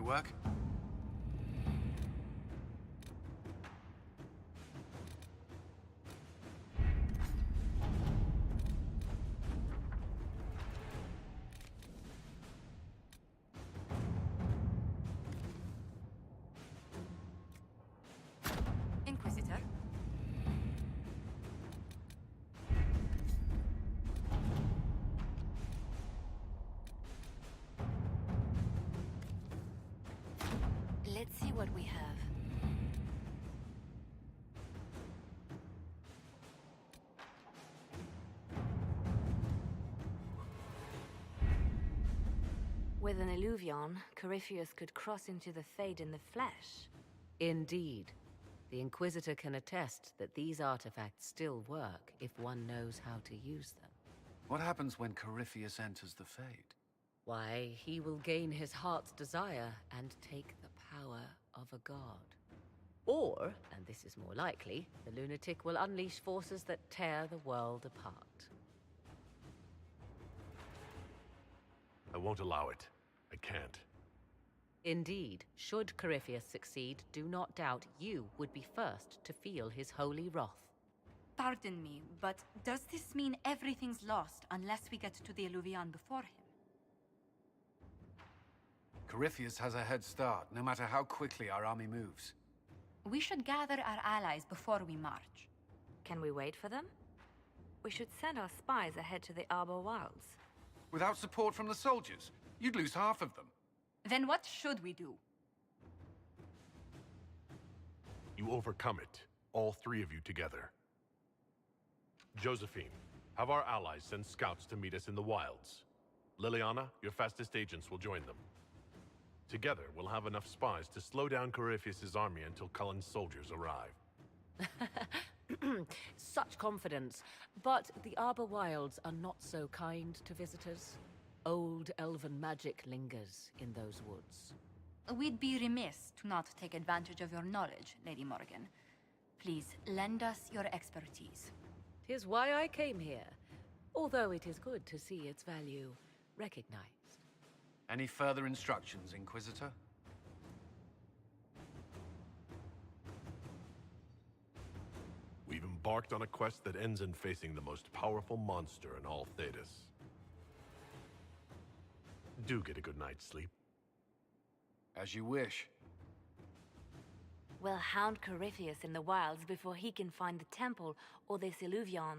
work? Inquisitor? Let's see what we have. With an illuvion, Corypheus could cross into the Fade in the flesh. Indeed. The Inquisitor can attest that these artifacts still work if one knows how to use them. What happens when Corypheus enters the Fade? Why, he will gain his heart's desire and take the power of a god. Or, and this is more likely, the lunatic will unleash forces that tear the world apart. I won't allow it. I can't. Indeed, should Corypheus succeed, do not doubt you would be first to feel his holy wrath. Pardon me, but does this mean everything's lost unless we get to the illuvion before him? Corypheus has a head start, no matter how quickly our army moves. We should gather our allies before we march. Can we wait for them? We should send our spies ahead to the Arbor Wilds. Without support from the soldiers, you'd lose half of them. Then what should we do? You overcome it, all three of you together. Josephine, have our allies send scouts to meet us in the wilds. Liliana, your fastest agents will join them. Together, we'll have enough spies to slow down Corypheus' army until Cullen's soldiers arrive. Such confidence. But the Arbor Wilds are not so kind to visitors. Old elven magic lingers in those woods. We'd be remiss to not take advantage of your knowledge, Lady Morgan. Please, lend us your expertise. 'Tis why I came here, although it is good to see its value recognized. Any further instructions, Inquisitor? We've embarked on a quest that ends in facing the most powerful monster in all Thedas. Do get a good night's sleep. As you wish. We'll hound Corypheus in the wilds before he can find the temple or this illuvion.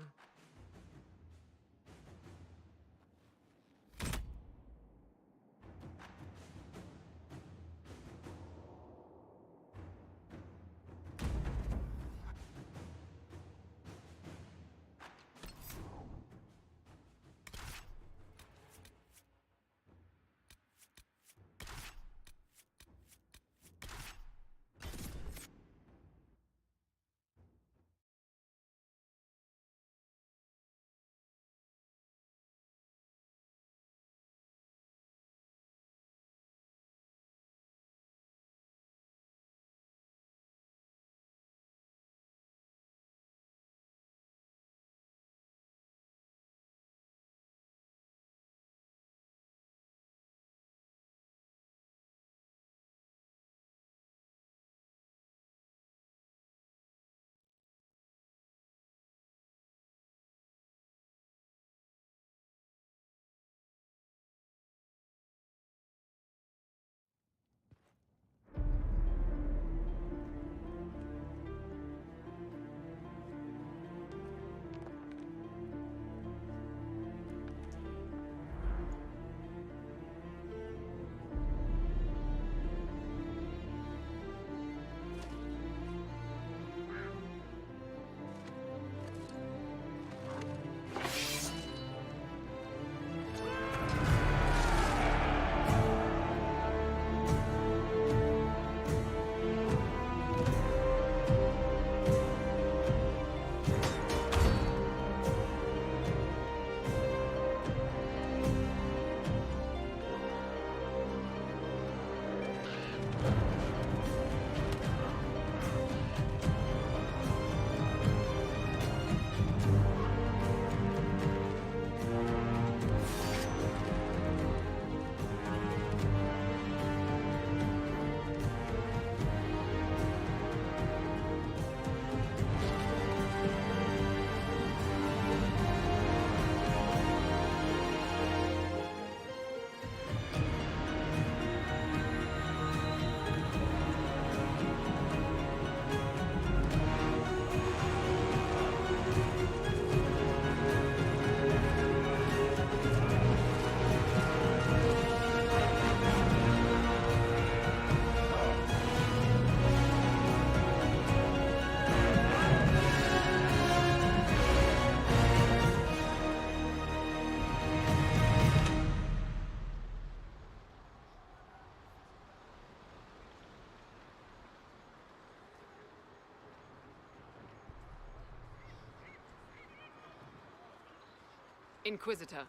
Inquisitor.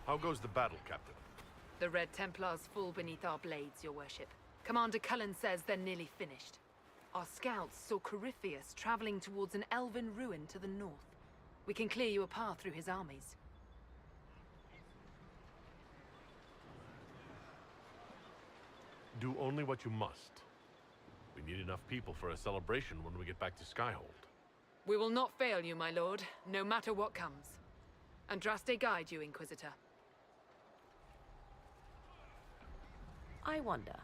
How goes the battle, Captain? The Red Templars fall beneath our blades, your worship. Commander Cullen says they're nearly finished. Our scouts saw Corypheus traveling towards an elven ruin to the north. We can clear you a path through his armies. Do only what you must. We need enough people for a celebration when we get back to Skyhold. We will not fail you, my lord, no matter what comes. Andraste guide you, Inquisitor. I wonder,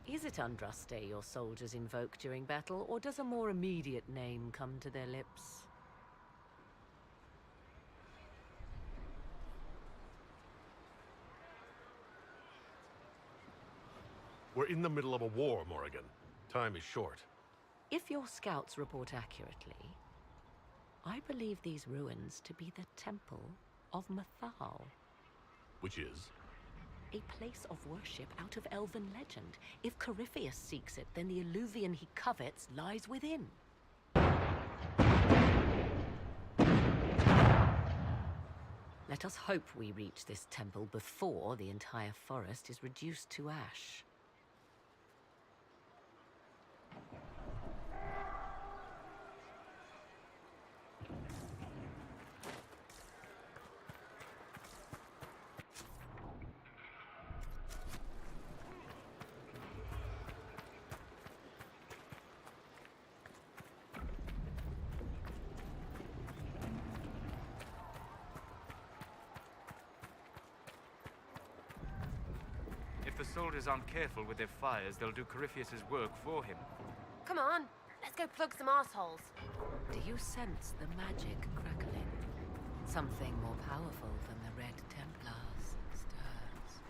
is it Andraste your soldiers invoke during battle, or does a more immediate name come to their lips? We're in the middle of a war, Morrigan. Time is short. If your scouts report accurately, I believe these ruins to be the Temple of Mathal. Which is? A place of worship out of elven legend. If Corypheus seeks it, then the alluvion he covets lies within. Let us hope we reach this temple before the entire forest is reduced to ash. If the soldiers aren't careful with their fires, they'll do Corypheus's work for him. Come on, let's go plug some assholes. Do you sense the magic crackling? Something more powerful than the Red Templars stirs.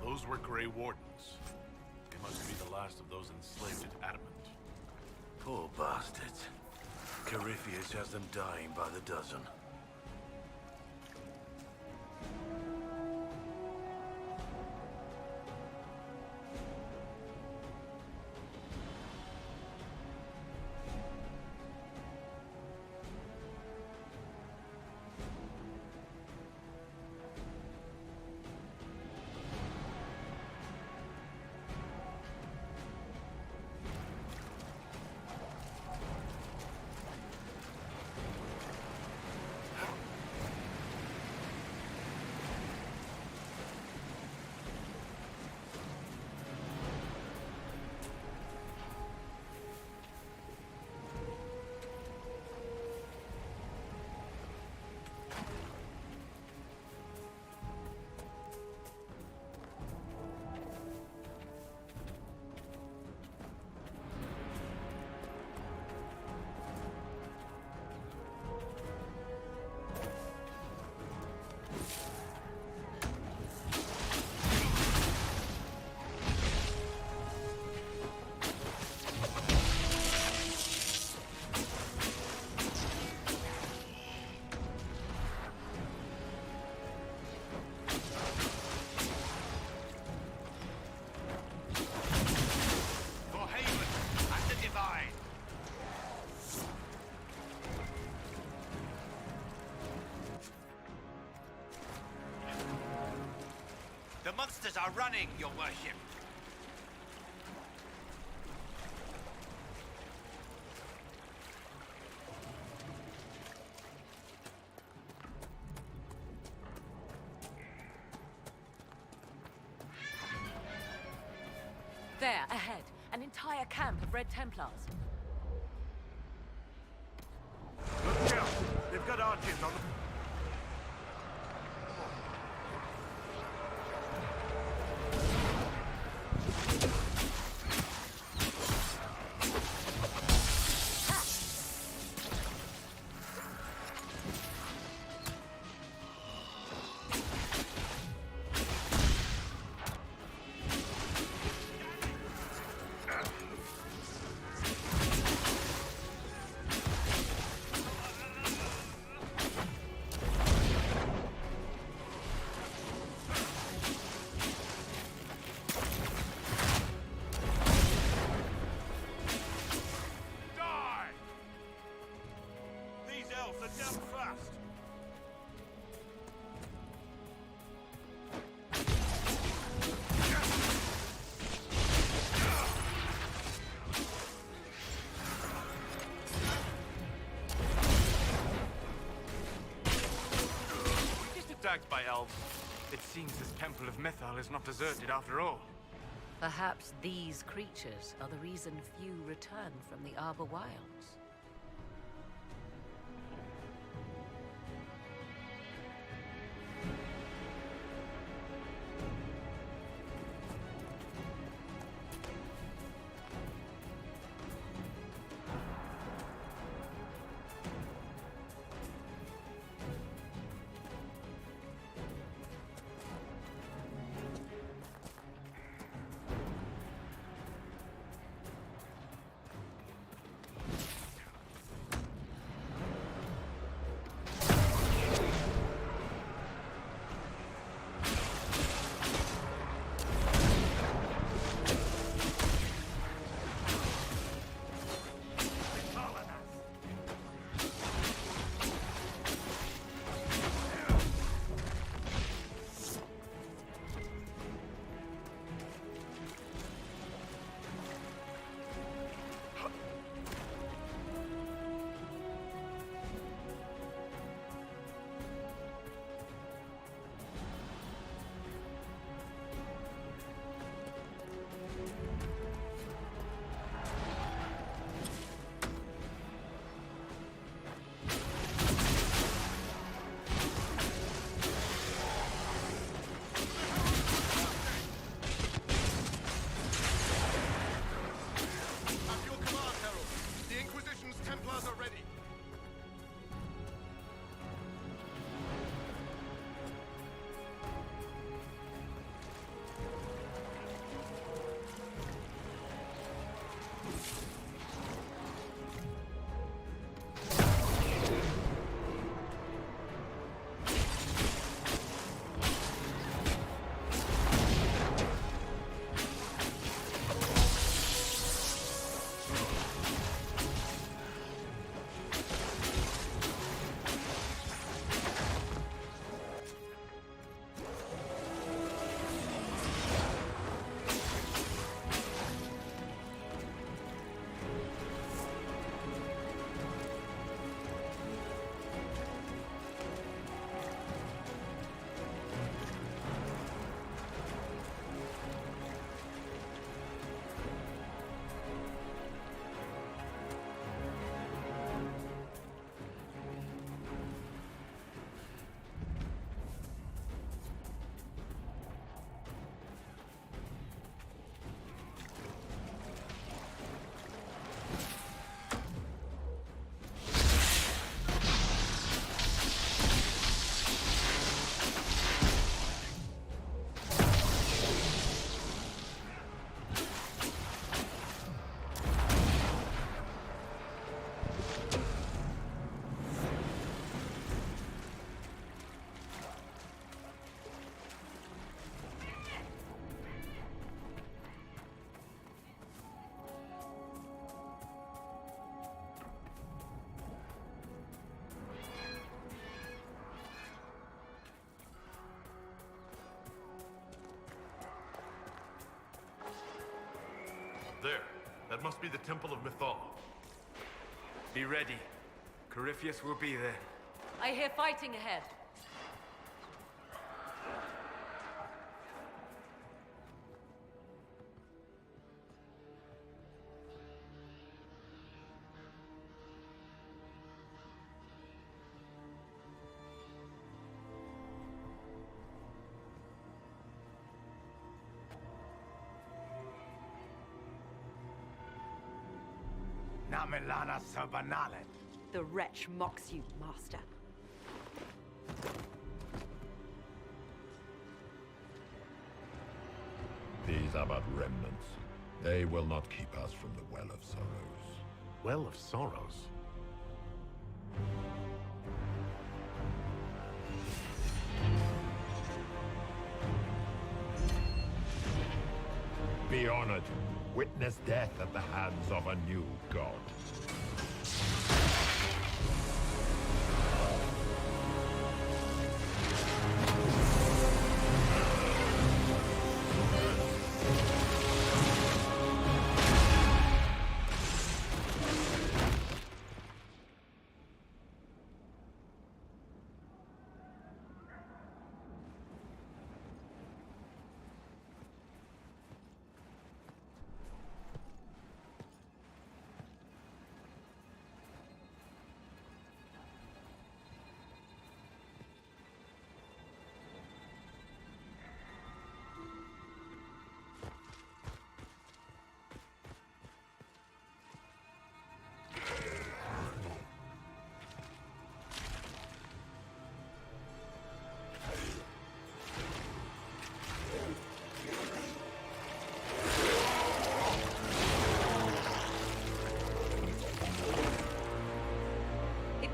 Those were Grey Wardens. They must be the last of those enslaved at Adamant. Poor bastards. Corypheus has them dying by the dozen. The monsters are running, your worship. There, ahead. An entire camp of Red Templars. Look out! They've got archers on them. Attacked by elves. It seems this temple of Mythal is not deserted after all. Perhaps these creatures are the reason few return from the Arbor Wilds. There. That must be the Temple of Mythal. Be ready. Corypheus will be there. I hear fighting ahead. Namilana Sabanalet. The wretch mocks you, Master. These are but remnants. They will not keep us from the Well of Sorrows. Well of Sorrows? Be honored. Witness death at the hands of a new god.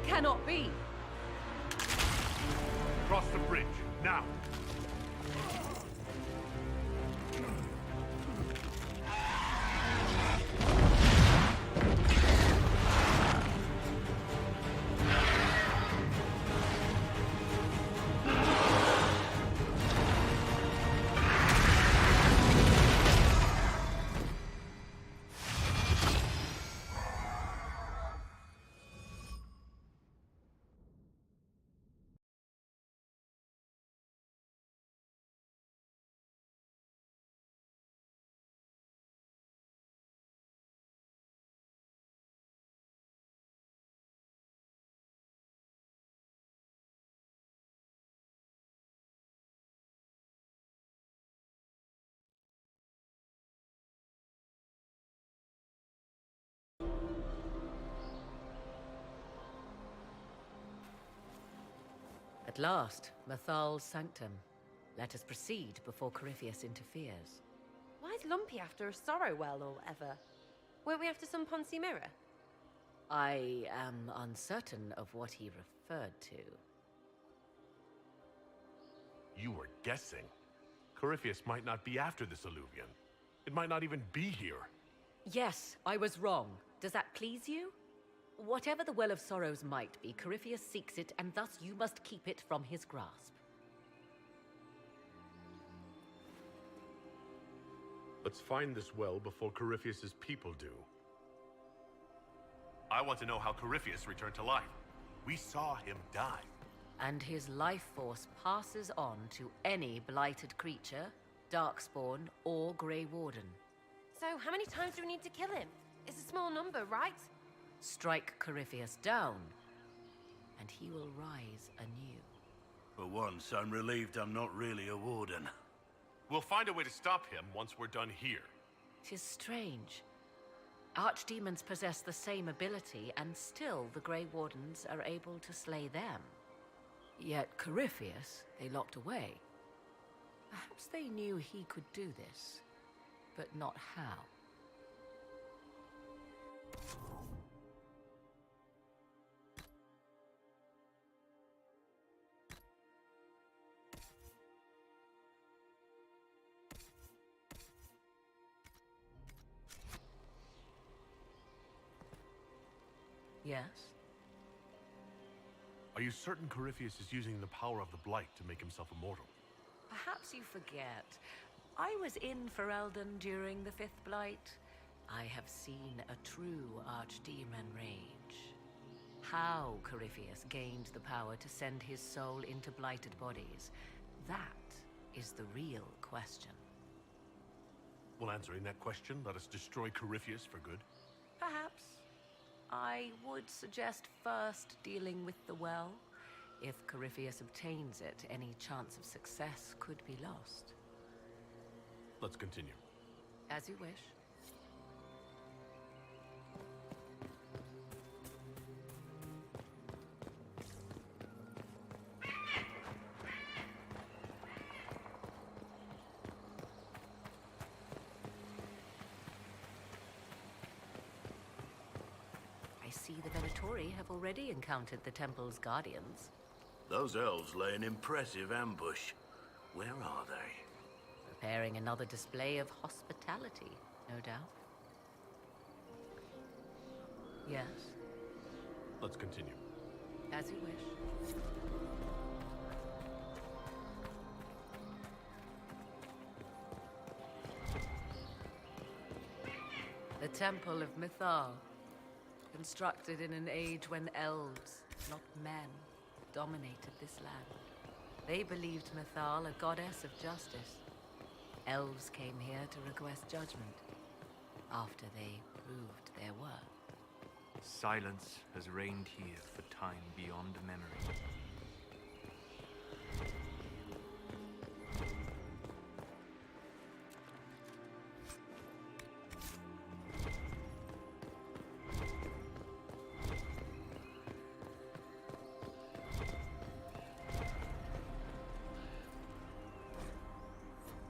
Cannot be. Cross the bridge, now! At last, Mythal's sanctum. Let us proceed before Corypheus interferes. Why is Lumpy after a sorrow well or whatever? Weren't we after some Ponzi mirror? I am uncertain of what he referred to. You were guessing. Corypheus might not be after this alluvion. It might not even be here. Yes, I was wrong. Does that please you? Whatever the Well of Sorrows might be, Corypheus seeks it, and thus you must keep it from his grasp. Let's find this well before Corypheus's people do. I want to know how Corypheus returned to life. We saw him die. And his life force passes on to any blighted creature, Darkspawn, or Grey Warden. So, how many times do we need to kill him? It's a small number, right? Strike Corypheus down, and he will rise anew. For once, I'm relieved I'm not really a warden. We'll find a way to stop him once we're done here. 'Tis strange. Archdemons possess the same ability, and still the Grey Wardens are able to slay them. Yet Corypheus they locked away. Perhaps they knew he could do this, but not how. Yes? Are you certain Corypheus is using the power of the Blight to make himself immortal? Perhaps you forget. I was in Ferelden during the Fifth Blight. I have seen a true archdemon rage. How Corypheus gained the power to send his soul into blighted bodies, that is the real question. Will answering that question let us destroy Corypheus for good? Perhaps. I would suggest first dealing with the well. If Corypheus obtains it, any chance of success could be lost. Let's continue. As you wish. I see the Venatori have already encountered the temple's guardians. Those elves lay an impressive ambush. Where are they? Preparing another display of hospitality, no doubt. Yes? Let's continue. As you wish. The Temple of Mythal. Constructed in an age when elves, not men, dominated this land. They believed Mythal a goddess of justice. Elves came here to request judgment, after they proved their worth. Silence has reigned here for time beyond memory.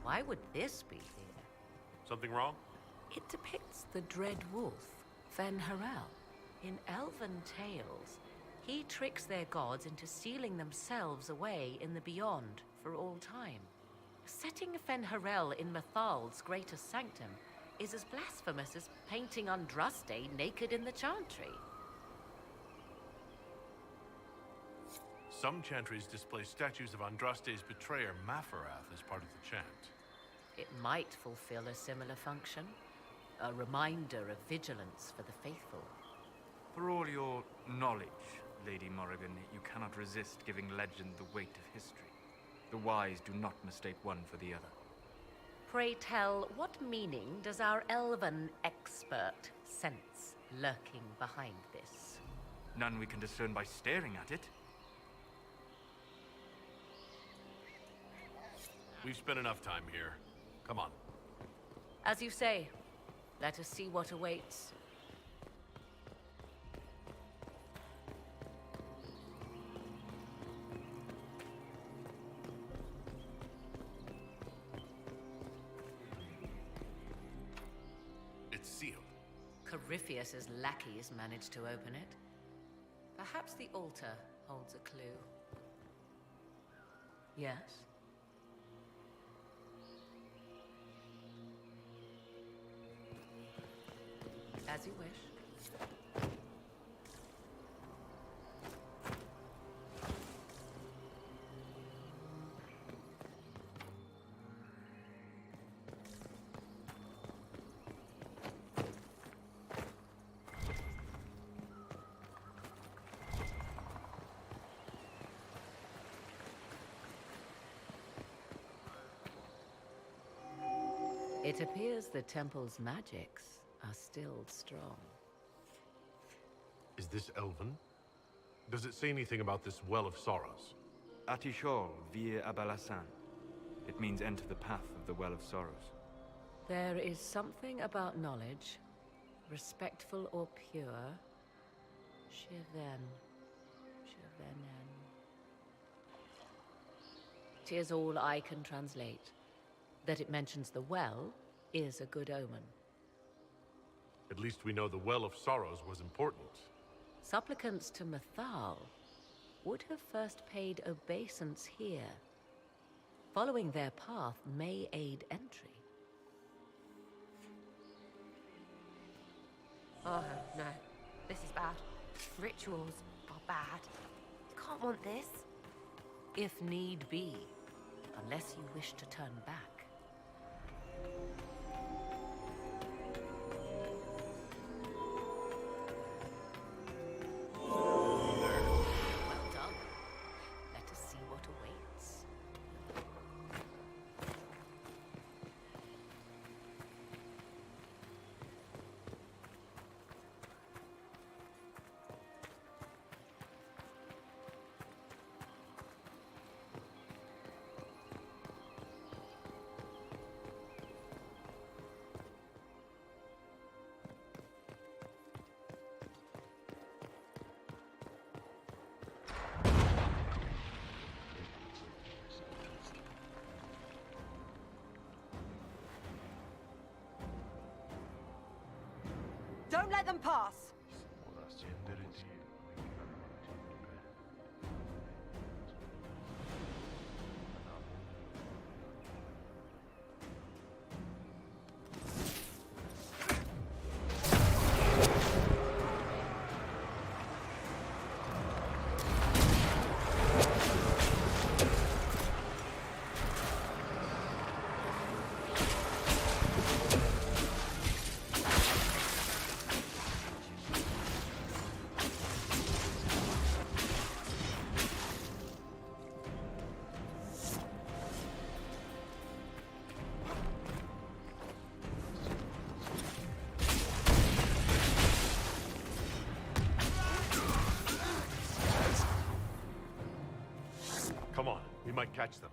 Why would this be here? Something wrong? It depicts the Dread Wolf, Fen-Harel. In elven tales, he tricks their gods into sealing themselves away in the beyond for all time. Setting Fen-Harel in Mythal's greatest sanctum is as blasphemous as painting Andraste naked in the chantry. Some chantries display statues of Andraste's betrayer, Mafarath, as part of the chant. It might fulfill a similar function, a reminder of vigilance for the faithful. For all your knowledge, Lady Morrigan, you cannot resist giving legend the weight of history. The wise do not mistake one for the other. Pray tell, what meaning does our elven expert sense lurking behind this? None we can discern by staring at it. We've spent enough time here. Come on. As you say, let us see what awaits. It's sealed. Corypheus's lackeys managed to open it. Perhaps the altar holds a clue. Yes? As you wish. It appears the temple's magics are still strong. Is this elven? Does it say anything about this Well of Sorrows? Atishol vir Abalasan. It means enter the path of the Well of Sorrows. There is something about knowledge, respectful or pure. Shiven. Shivenen. 'Tis all I can translate. That it mentions the well is a good omen. At least we know the Well of Sorrows was important. Supplicants to Mythal would have first paid obeisance here. Following their path may aid entry. Oh, no. This is bad. Rituals are bad. You can't want this. If need be, unless you wish to turn back. Don't let them pass! Come on, we might catch them.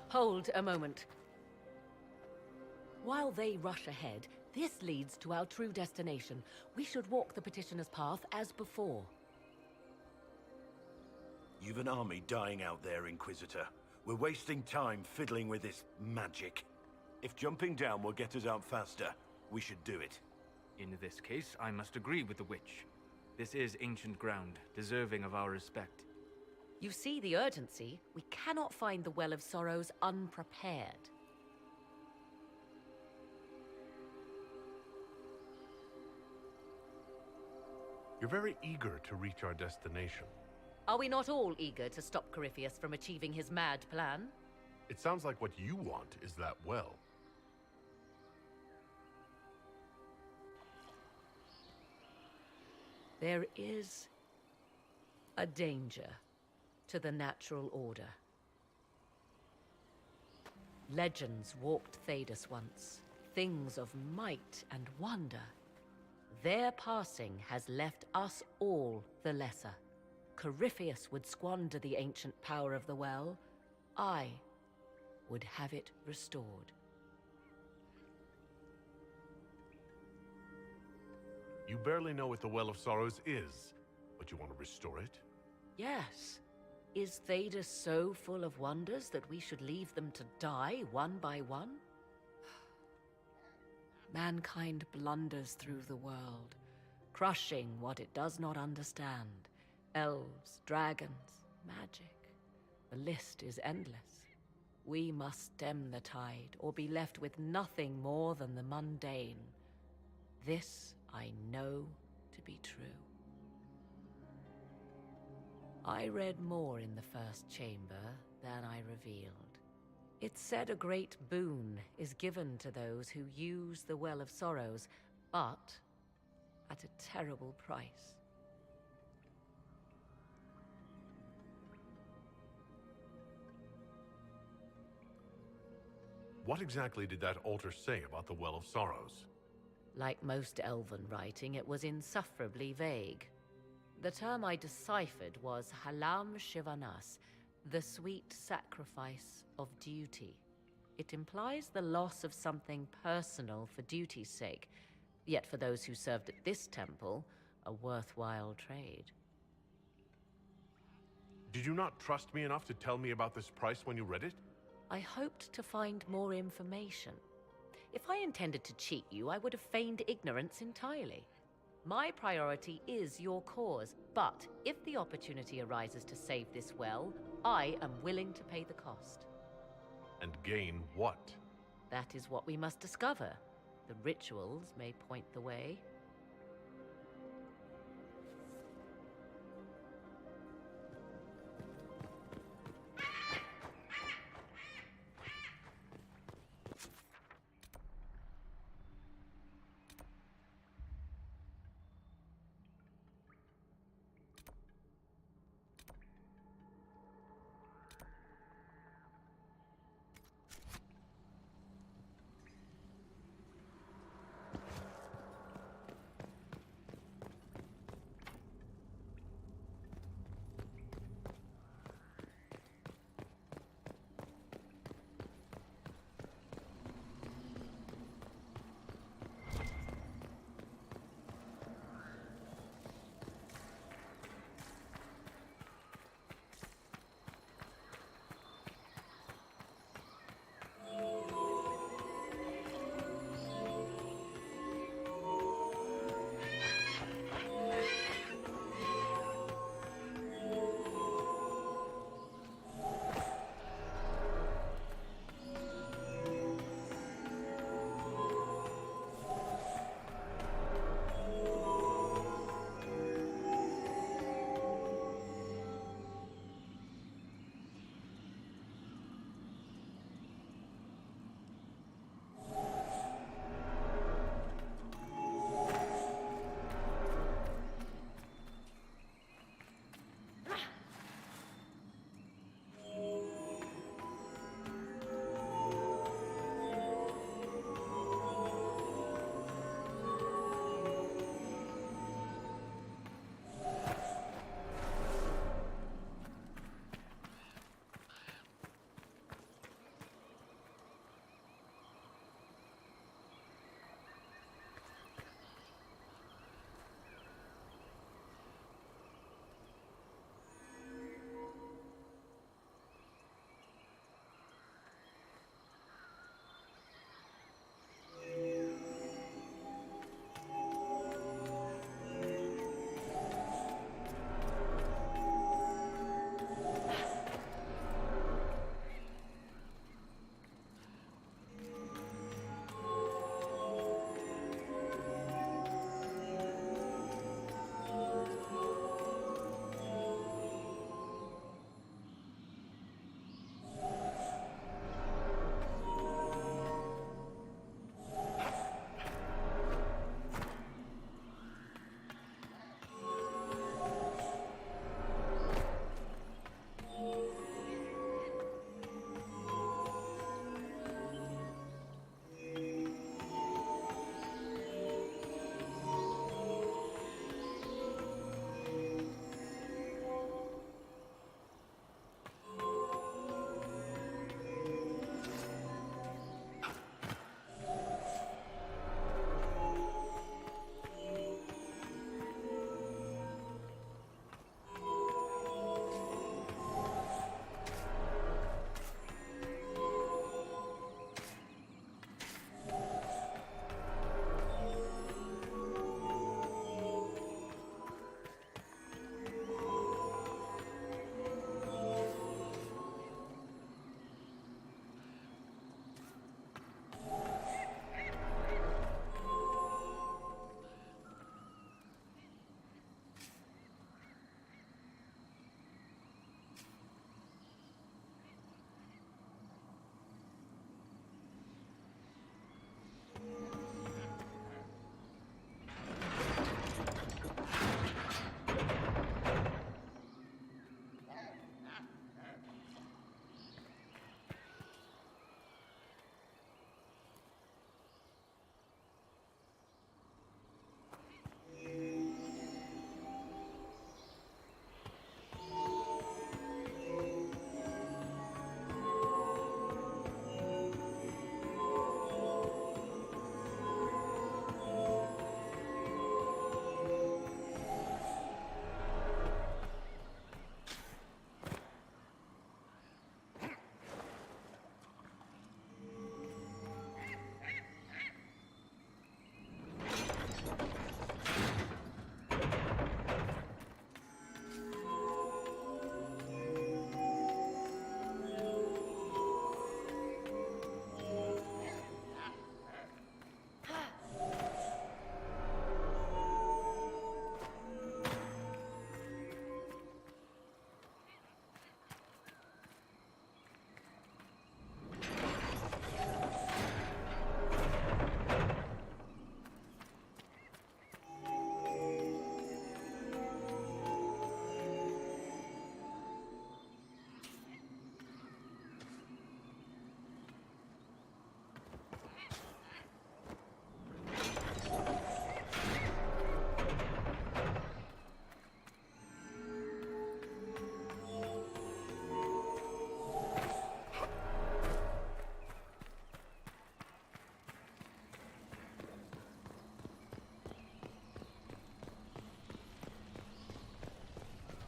Hold a moment. While they rush ahead, this leads to our true destination. We should walk the petitioner's path as before. You've an army dying out there, Inquisitor. We're wasting time fiddling with this magic. If jumping down will get us out faster, we should do it. In this case, I must agree with the witch. This is ancient ground, deserving of our respect. You see the urgency? We cannot find the Well of Sorrows unprepared. You're very eager to reach our destination. Are we not all eager to stop Corypheus from achieving his mad plan? It sounds like what you want is that well. There is a danger to the natural order. Legends walked Thedas once, things of might and wonder. Their passing has left us all the lesser. Corypheus would squander the ancient power of the well. I would have it restored. You barely know what the Well of Sorrows is, but you want to restore it? Yes. Is Thedas so full of wonders that we should leave them to die one by one? Mankind blunders through the world, crushing what it does not understand. Elves, dragons, magic. The list is endless. We must stem the tide, or be left with nothing more than the mundane. This I know to be true. I read more in the first chamber than I revealed. It said a great boon is given to those who use the Well of Sorrows, but at a terrible price. What exactly did that altar say about the Well of Sorrows? Like most elven writing, it was insufferably vague. The term I deciphered was Halam Shivanas, the sweet sacrifice of duty. It implies the loss of something personal for duty's sake, yet for those who served at this temple, a worthwhile trade. Did you not trust me enough to tell me about this price when you read it? I hoped to find more information. If I intended to cheat you, I would have feigned ignorance entirely. My priority is your cause, but if the opportunity arises to save this well, I am willing to pay the cost. And gain what? That is what we must discover. The rituals may point the way.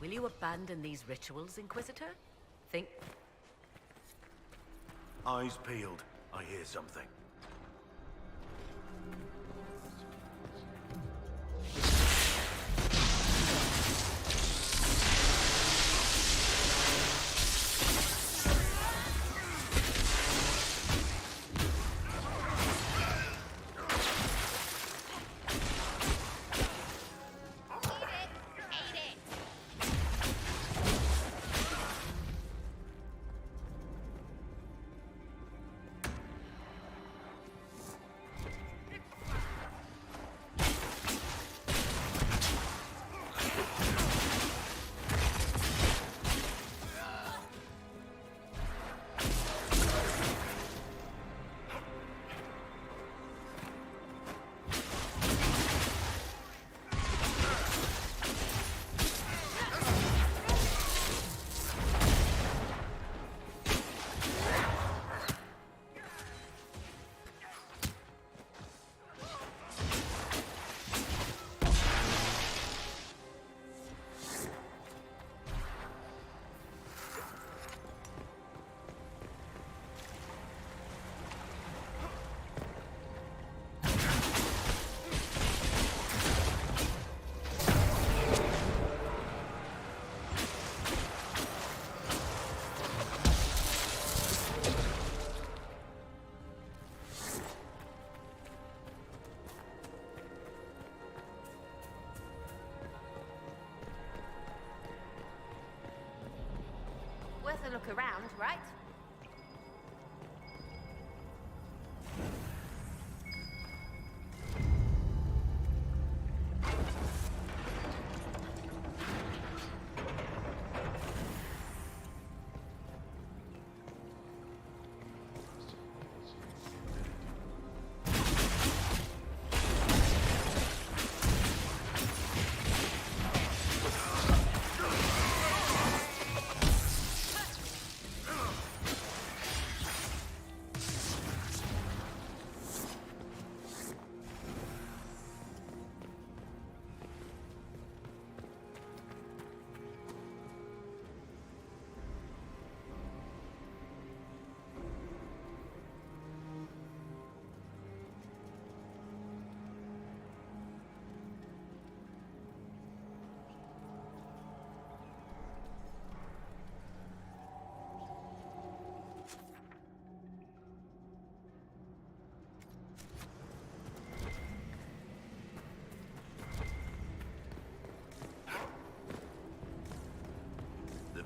Will you abandon these rituals, Inquisitor? Think... Eyes peeled. I hear something. Worth a look around, right?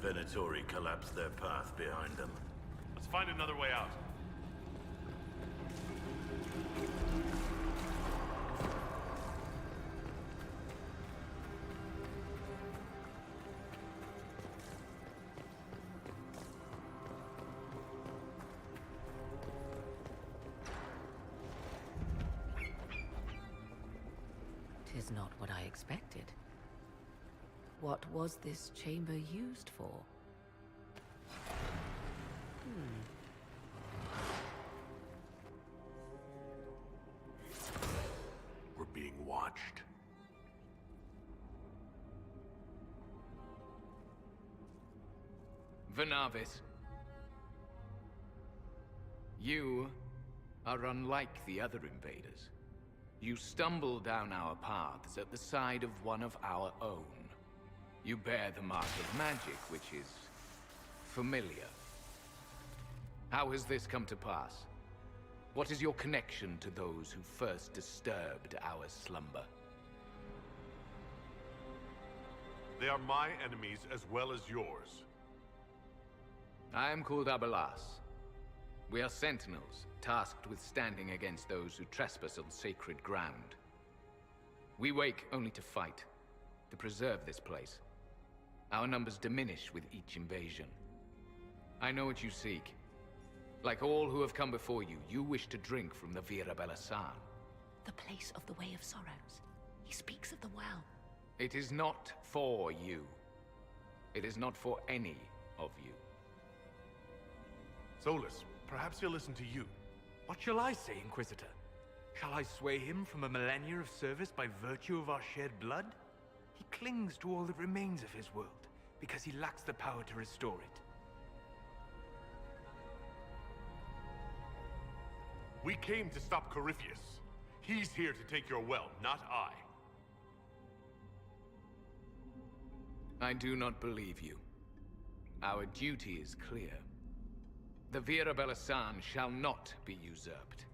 Venatori collapsed their path behind them. Let's find another way out. Tis not what I expected. What was this chamber used for? We're being watched. Venavis, you are unlike the other invaders. You stumble down our paths at the side of one of our own. You bear the mark of magic, which is familiar. How has this come to pass? What is your connection to those who first disturbed our slumber? They are my enemies as well as yours. I am called Abelas. We are sentinels, tasked with standing against those who trespass on sacred ground. We wake only to fight, to preserve this place. Our numbers diminish with each invasion. I know what you seek. Like all who have come before you, you wish to drink from the Vira Belasan. The place of the Way of Sorrows. He speaks of the well. It is not for you. It is not for any of you. Solus, perhaps he'll listen to you. What shall I say, Inquisitor? Shall I sway him from a millennia of service by virtue of our shared blood? He clings to all that remains of his world, because he lacks the power to restore it. We came to stop Corypheus. He's here to take your well, not I. I do not believe you. Our duty is clear. The Vira Belasan shall not be usurped,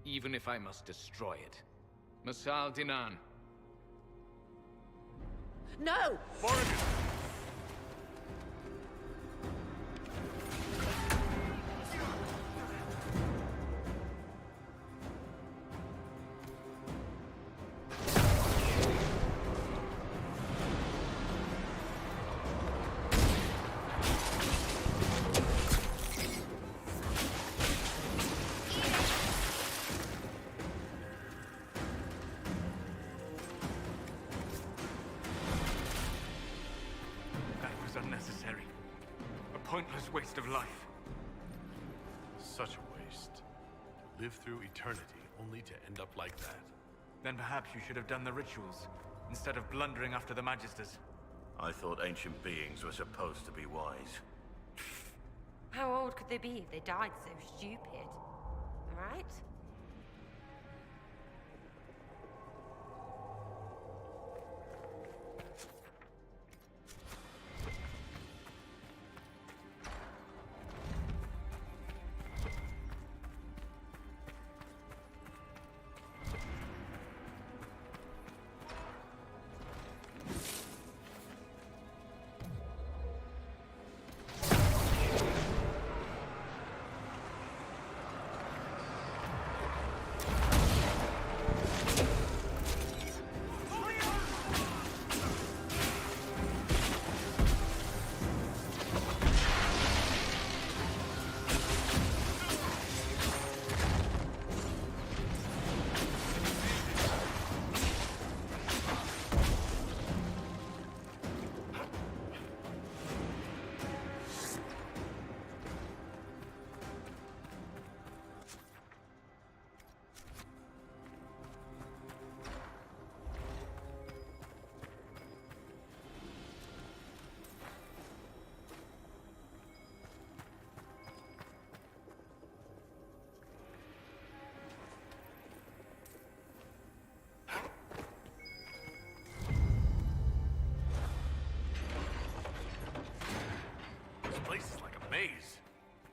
even if I must destroy it. Masal Dinan. No! Morrigan! Unnecessary. A pointless waste of life. Such a waste. To live through eternity only to end up like that. Then perhaps you should have done the rituals, instead of blundering after the Magisters. I thought ancient beings were supposed to be wise. How old could they be if they died so stupid? Right?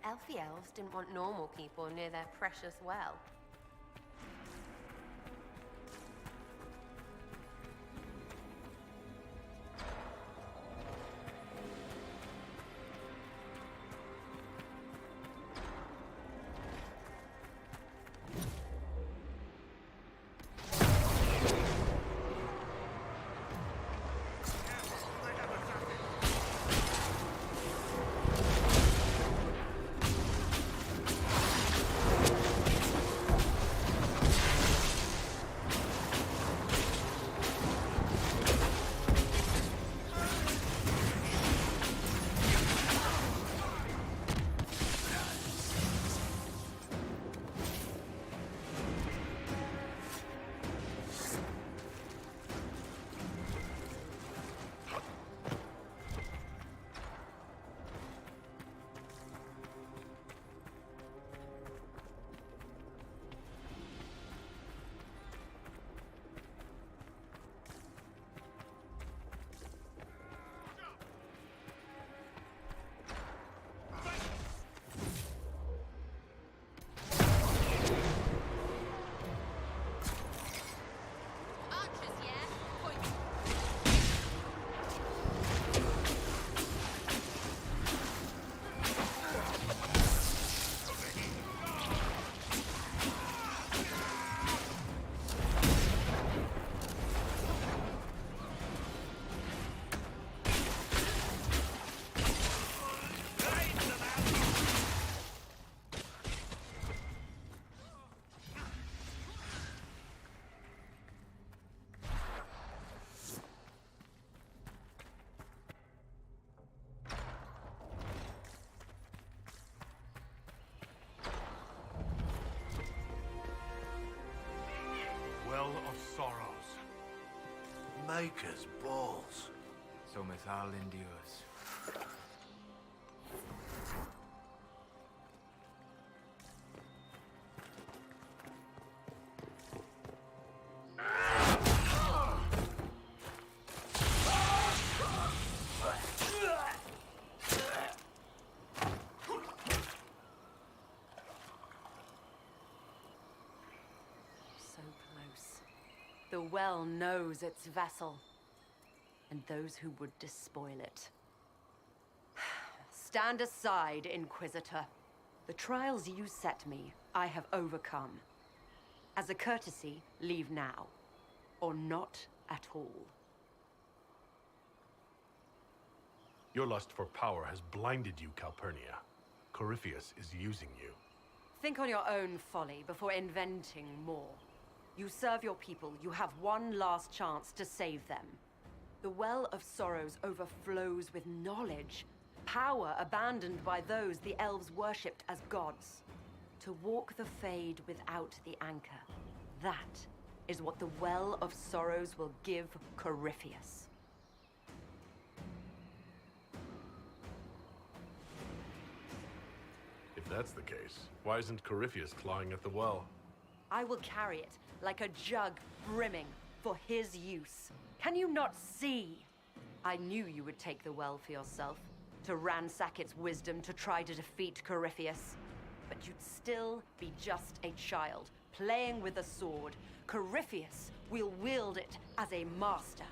Elfie elves didn't want normal people near their precious well. Well of Sorrows. Maker's balls. So Mithal endures. The well knows its vessel, and those who would despoil it. Stand aside, Inquisitor. The trials you set me, I have overcome. As a courtesy, leave now, or not at all. Your lust for power has blinded you, Calpurnia. Corypheus is using you. Think on your own folly before inventing more. You serve your people, you have one last chance to save them. The Well of Sorrows overflows with knowledge, power abandoned by those the elves worshipped as gods. To walk the Fade without the anchor, that is what the Well of Sorrows will give Corypheus. If that's the case, why isn't Corypheus clawing at the well? I will carry it like a jug brimming for his use. Can you not see? I knew you would take the well for yourself, to ransack its wisdom to try to defeat Corypheus. But you'd still be just a child, playing with a sword. Corypheus will wield it as a master.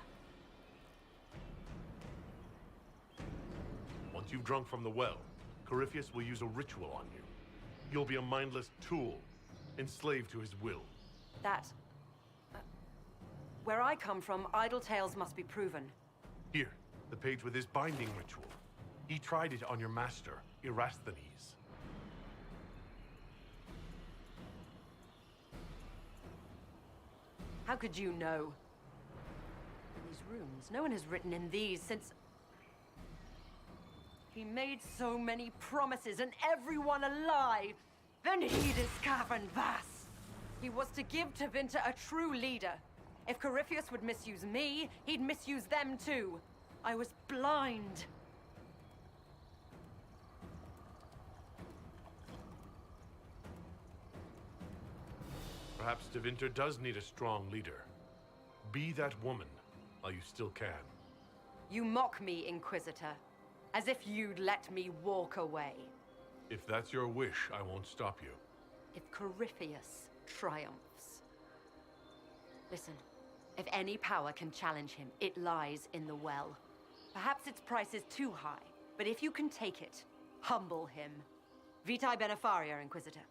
Once you've drunk from the well, Corypheus will use a ritual on you. You'll be a mindless tool, enslaved to his will. Where I come from, idle tales must be proven. Here, the page with his binding ritual. He tried it on your master, Erasthenes. How could you know? These runes, no one has written in these since... He made so many promises, and everyone alive! Then he this cavern vast! He was to give Tevinter a true leader. If Corypheus would misuse me, he'd misuse them too. I was blind. Perhaps Tevinter does need a strong leader. Be that woman, while you still can. You mock me, Inquisitor, as if you'd let me walk away. If that's your wish, I won't stop you. If Corypheus triumphs. Listen, if any power can challenge him, it lies in the well. Perhaps its price is too high, but if you can take it, humble him. Vitae Benefaria, Inquisitor.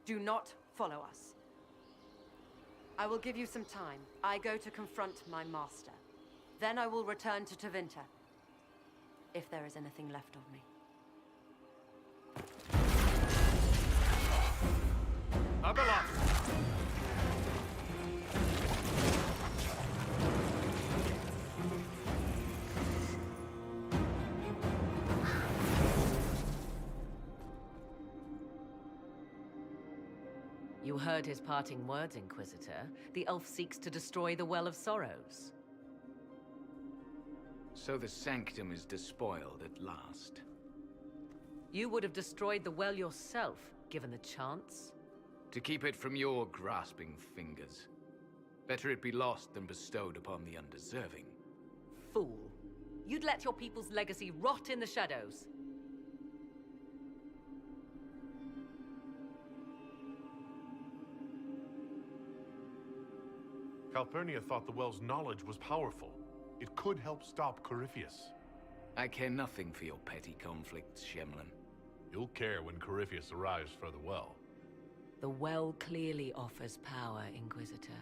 Do not follow us. I will give you some time. I go to confront my master. Then I will return to Tevinter, if there is anything left of me. Abelard! You heard his parting words, Inquisitor. The elf seeks to destroy the Well of Sorrows. So the Sanctum is despoiled at last. You would have destroyed the well yourself, given the chance. To keep it from your grasping fingers. Better it be lost than bestowed upon the undeserving. Fool. You'd let your people's legacy rot in the shadows. Calpurnia thought the well's knowledge was powerful. It could help stop Corypheus. I care nothing for your petty conflicts, Shemlin. You'll care when Corypheus arrives for the well. The well clearly offers power, Inquisitor.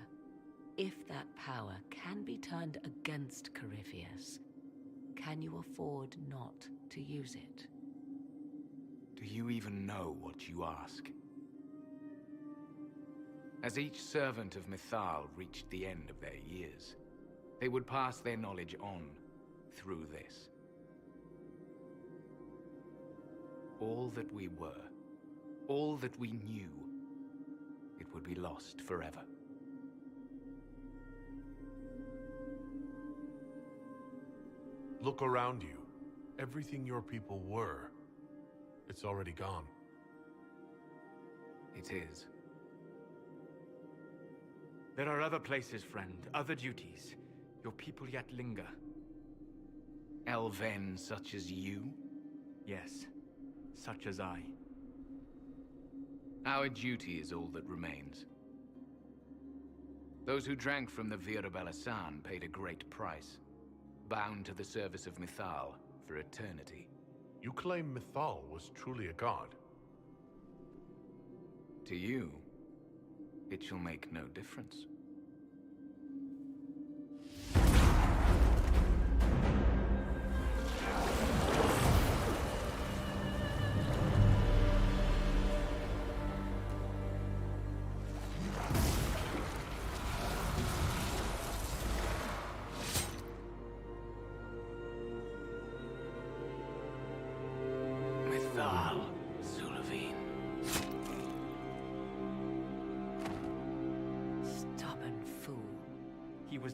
If that power can be turned against Corypheus, can you afford not to use it? Do you even know what you ask? As each servant of Mithal reached the end of their years, they would pass their knowledge on through this. All that we were, all that we knew, it would be lost forever. Look around you. Everything your people were, it's already gone. It is. There are other places, friend, other duties. Your people yet linger. Elven such as you? Yes, such as I. Our duty is all that remains. Those who drank from the Vira Belasan paid a great price, bound to the service of Mythal for eternity. You claim Mythal was truly a god? To you, it shall make no difference.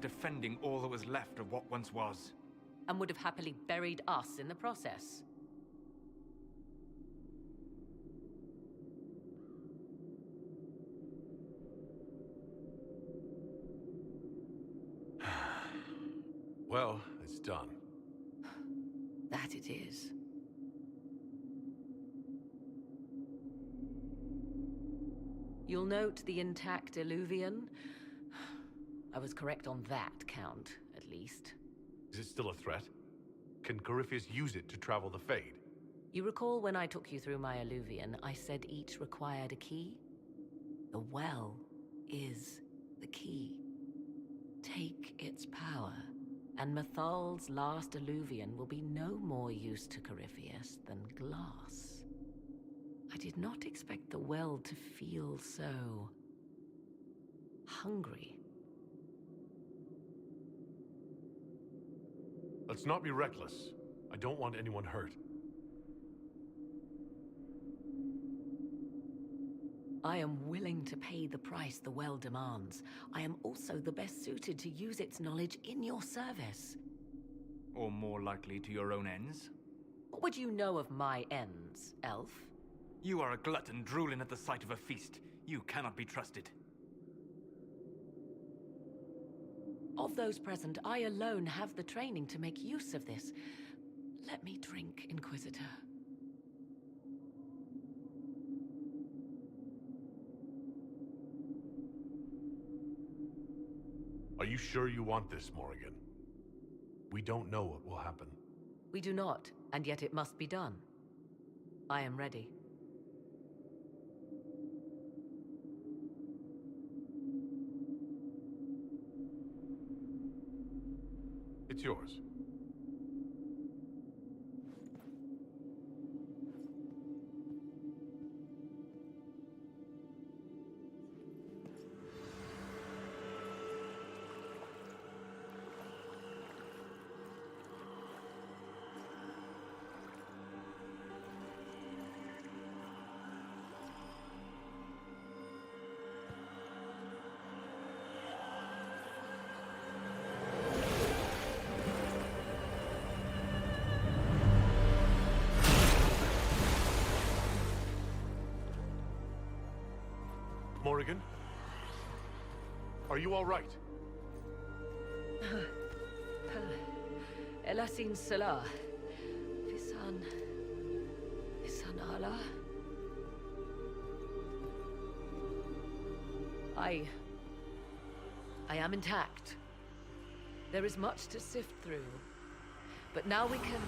Defending all that was left of what once was. And would have happily buried us in the process. Well, it's done. That it is. You'll note the intact Illuvian. I was correct on that count, at least. Is it still a threat? Can Corypheus use it to travel the Fade? You recall when I took you through my Illuvian, I said each required a key? The well is the key. Take its power, and Mythal's last Illuvian will be no more use to Corypheus than glass. I did not expect the well to feel so hungry. Let's not be reckless. I don't want anyone hurt. I am willing to pay the price the well demands. I am also the best suited to use its knowledge in your service. Or more likely to your own ends? What would you know of my ends, elf? You are a glutton drooling at the sight of a feast. You cannot be trusted. Of those present, I alone have the training to make use of this. Let me drink, Inquisitor. Are you sure you want this, Morrigan? We don't know what will happen. We do not, and yet it must be done. I am ready. It's yours. Morrigan? Are you all right? Elasin Salah. Visan Allah. I am intact. There is much to sift through. But now we can...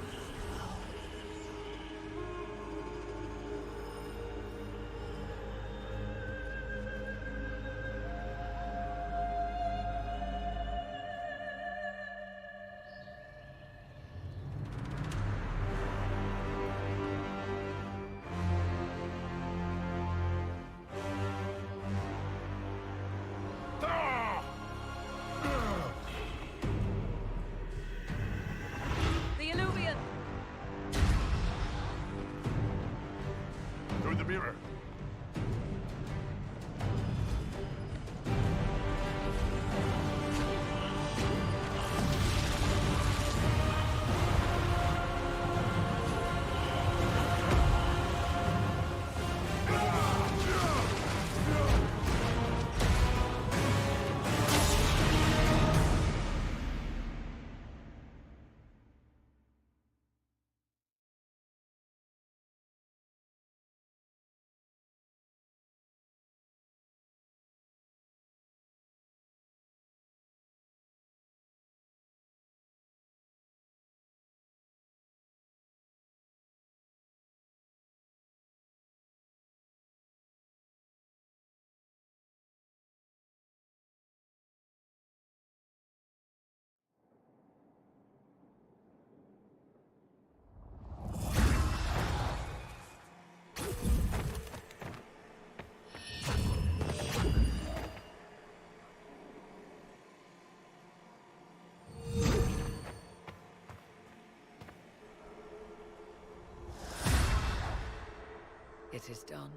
is done.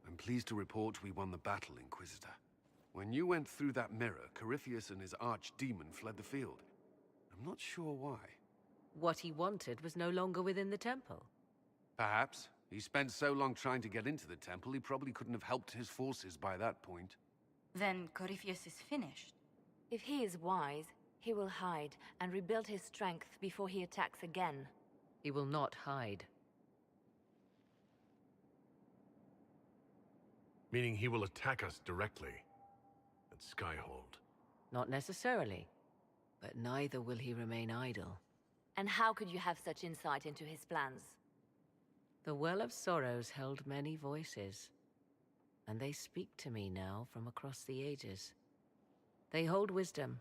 I'm pleased to report we won the battle, Inquisitor. When you went through that mirror, Corypheus and his archdemon fled the field. I'm not sure why. What he wanted was no longer within the temple. Perhaps. He spent so long trying to get into the temple, he probably couldn't have helped his forces by that point. Then Corypheus is finished. If he is wise, he will hide and rebuild his strength before he attacks again. He will not hide. Meaning he will attack us directly at Skyhold. Not necessarily. But neither will he remain idle. And how could you have such insight into his plans? The Well of Sorrows held many voices, and they speak to me now from across the ages. They hold wisdom,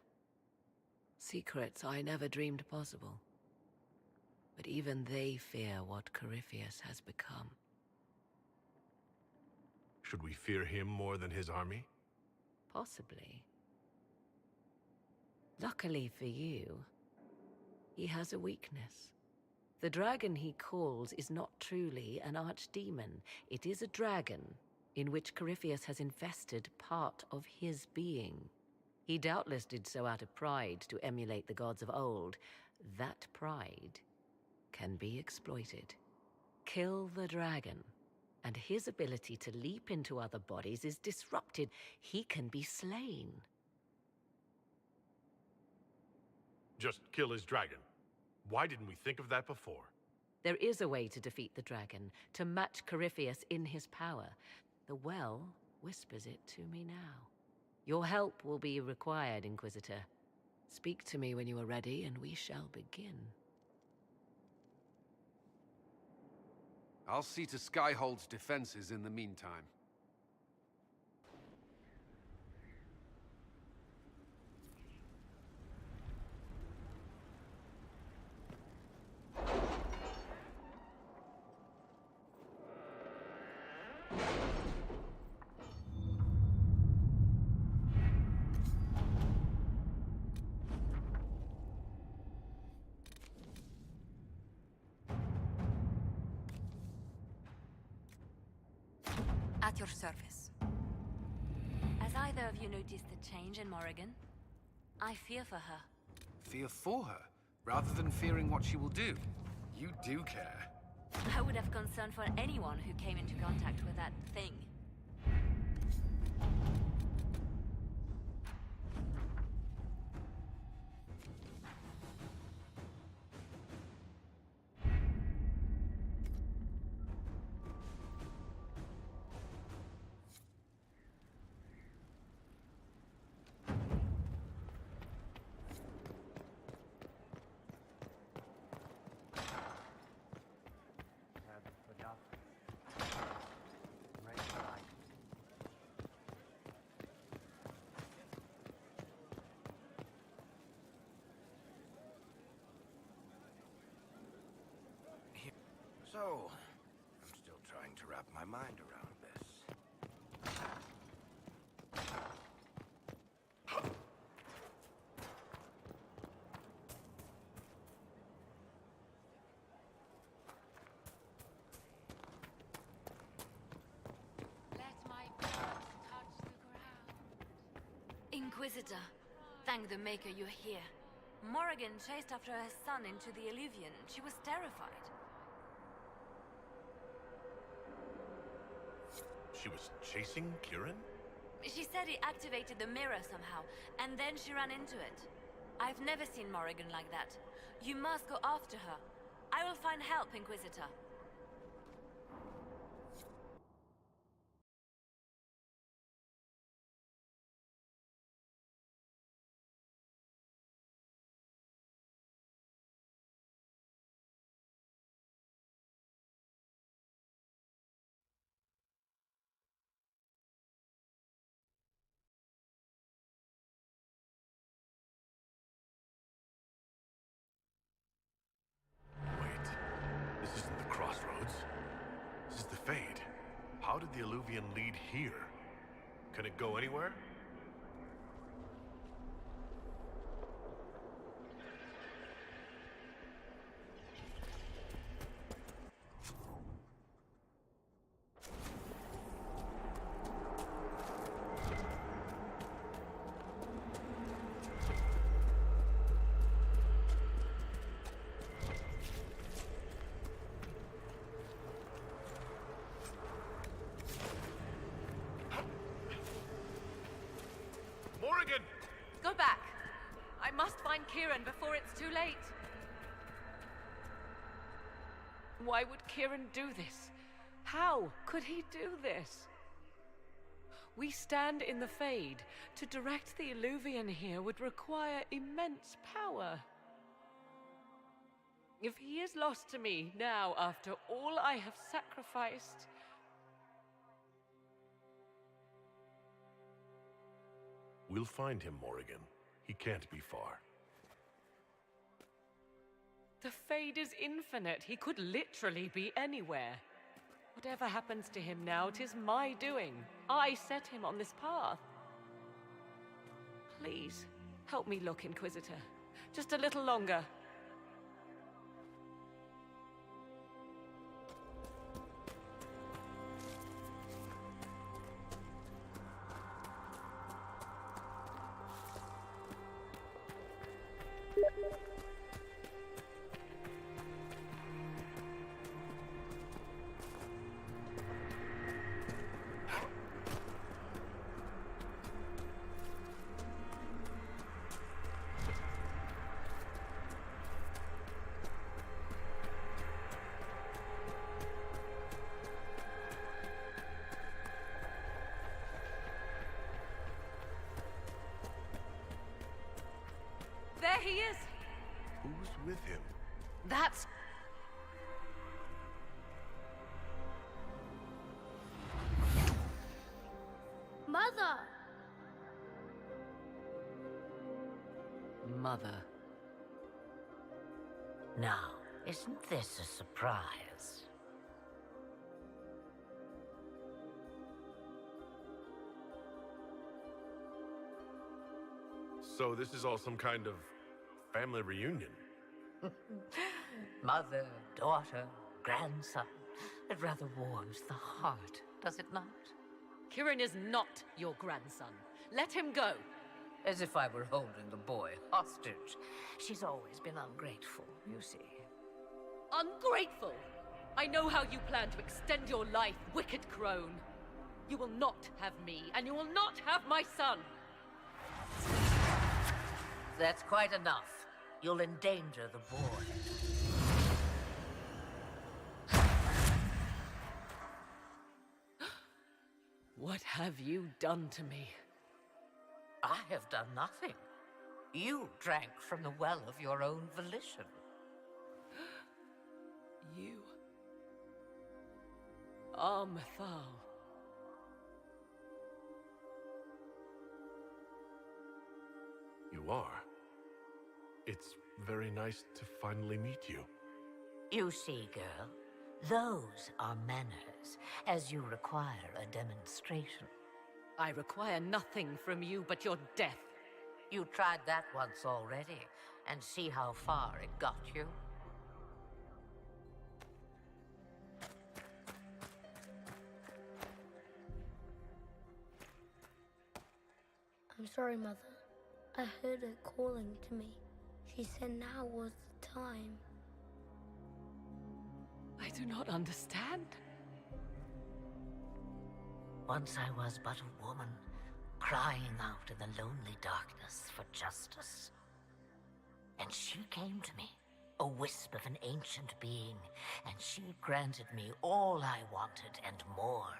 secrets I never dreamed possible. But even they fear what Corypheus has become. Should we fear him more than his army? Possibly. Luckily for you, he has a weakness. The dragon he calls is not truly an archdemon. It is a dragon in which Corypheus has invested part of his being. He doubtless did so out of pride to emulate the gods of old. That pride can be exploited. Kill the dragon, and his ability to leap into other bodies is disrupted. He can be slain. Just kill his dragon. Why didn't we think of that before? There is a way to defeat the dragon, to match Corypheus in his power. The well whispers it to me now. Your help will be required, Inquisitor. Speak to me when you are ready, and we shall begin. I'll see to Skyhold's defenses in the meantime. At your service. Has either of you noticed the change in Morrigan? I fear for her. Fear for her, rather than fearing what she will do. You do care. I would have concern for anyone who came into contact with that thing. So, I'm still trying to wrap my mind around this. Let my blood touch the ground. Inquisitor, thank the Maker you're here. Morrigan chased after her son into the Illuvian. She was terrified. She was chasing Kieran? She said he activated the mirror somehow, and then she ran into it. I've never seen Morrigan like that. You must go after her. I will find help, Inquisitor. This isn't the crossroads. This is the Fade. How did the Illuvian lead here? Can it go anywhere? go back. I must find Kieran before it's too late. Why would Kieran do this? How could he do this? We stand in the Fade. To direct the Illuvian here would require immense power. If he is lost to me now after all I have sacrificed... We'll find him, Morrigan. He can't be far. The Fade is infinite. He could literally be anywhere. Whatever happens to him now, 'tis my doing. I set him on this path. Please, help me look, Inquisitor. Just a little longer. There he is! Who's with him? That's... Mother! Mother. Now, isn't this a surprise? So this is all some kind of family reunion? Mother, daughter, grandson. It rather warms the heart, does it not? Kieran is not your grandson. Let him go. As if I were holding the boy hostage. She's always been ungrateful, you see. Ungrateful! I know how you plan to extend your life, wicked crone. You will not have me, and you will not have my son. That's quite enough. You'll endanger the boy. What have you done to me? I have done nothing. You drank from the well of your own volition. You are Mythal. You are. It's very nice to finally meet you. You see, girl, those are manners, as you require a demonstration. I require nothing from you but your death. You tried that once already, and see how far it got you. I'm sorry, Mother. I heard her calling to me. She said now was the time. I do not understand. Once I was but a woman, crying out in the lonely darkness for justice. And she came to me, a wisp of an ancient being, and she granted me all I wanted and more.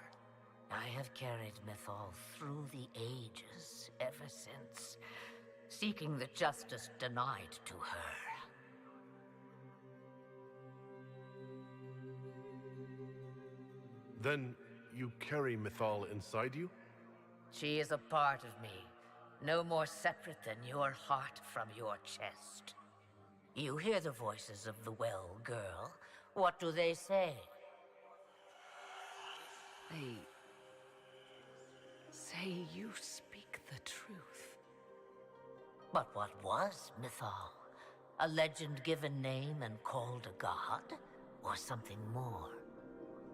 I have carried Mythal through the ages ever since, seeking the justice denied to her. Then you carry Mythal inside you? She is a part of me, no more separate than your heart from your chest. You hear the voices of the well, girl. What do they say? They say you speak the truth. But what was Mythal? A legend given name and called a god? Or something more?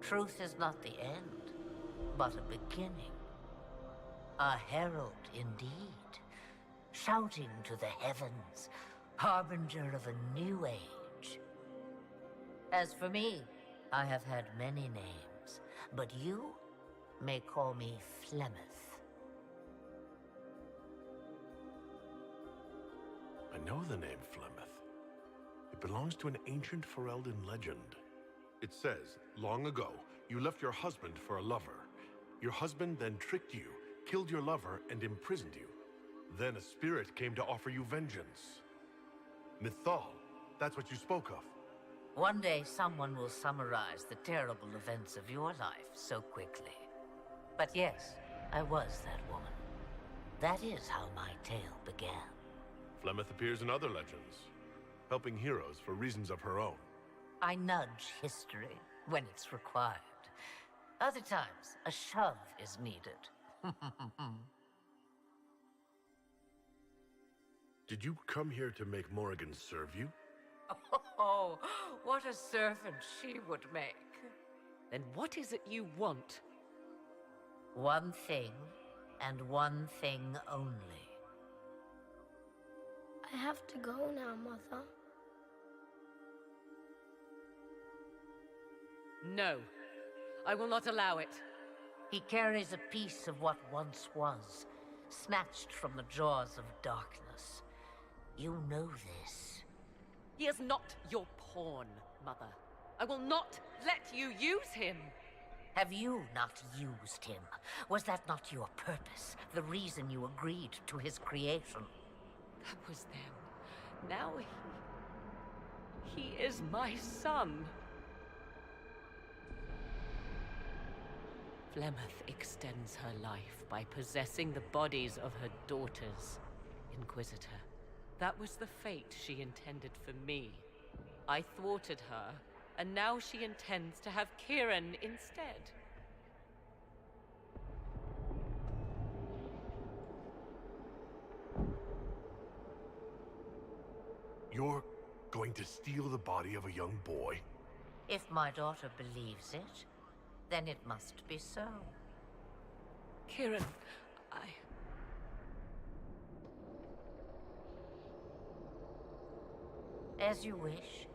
Truth is not the end, but a beginning. A herald indeed, shouting to the heavens, harbinger of a new age. As for me, I have had many names, but you may call me Flemeth. know the name Flemeth. It belongs to an ancient Ferelden legend. It says, long ago, you left your husband for a lover. Your husband then tricked you, killed your lover, and imprisoned you. Then a spirit came to offer you vengeance. Mythal, that's what you spoke of. One day, someone will summarize the terrible events of your life so quickly. But yes, I was that woman. That is how my tale began. Flemeth appears in other legends, helping heroes for reasons of her own. I nudge history when it's required. Other times, a shove is needed. Did you come here to make Morrigan serve you? Oh, what a servant she would make. Then what is it you want? One thing, and one thing only. I have to go now, Mother. No, I will not allow it. He carries a piece of what once was, snatched from the jaws of darkness. You know this. He is not your pawn, Mother. I will not let you use him. Have you not used him? Was that not your purpose? The reason you agreed to his creation? That was then. Now he is my son. Flemeth extends her life by possessing the bodies of her daughters. Inquisitor, that was the fate she intended for me. I thwarted her, and now she intends to have Kieran instead. You're going to steal the body of a young boy? If my daughter believes it, then it must be so. Kieran, As you wish.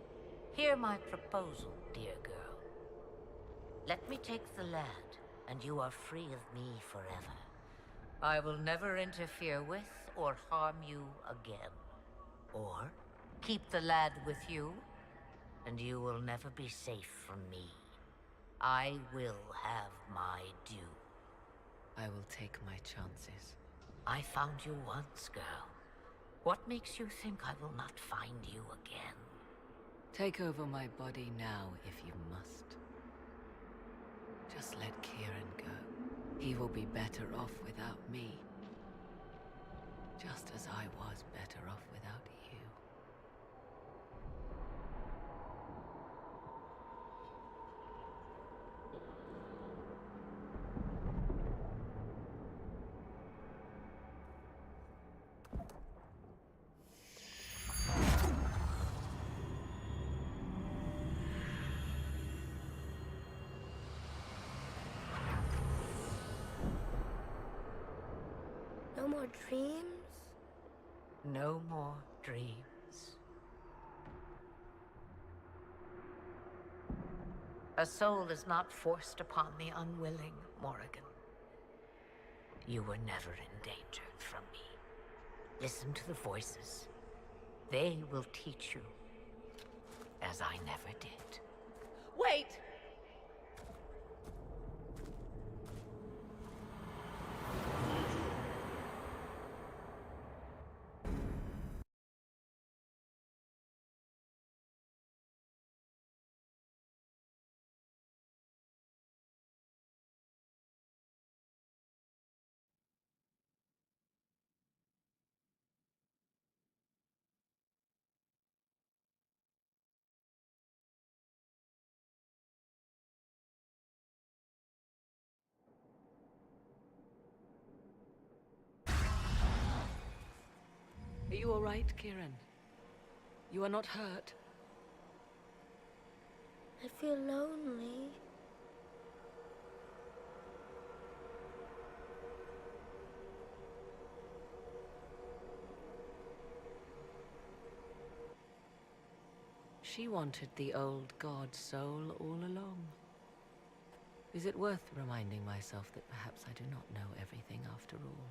Hear my proposal, dear girl. Let me take the lad, and you are free of me forever. I will never interfere with or harm you again. Or keep the lad with you, and you will never be safe from me. I will have my due. I will take my chances. I found you once, girl. What makes you think I will not find you again? Take over my body now, if you must. Just let Kieran go. He will be better off without me. Just as I was better off without you. No more dreams? No more dreams. A soul is not forced upon the unwilling, Morrigan. You were never endangered from me. Listen to the voices. They will teach you, as I never did. Wait! Are you all right, Kieran? You are not hurt? I feel lonely. She wanted the old god soul all along. Is it worth reminding myself that perhaps I do not know everything after all?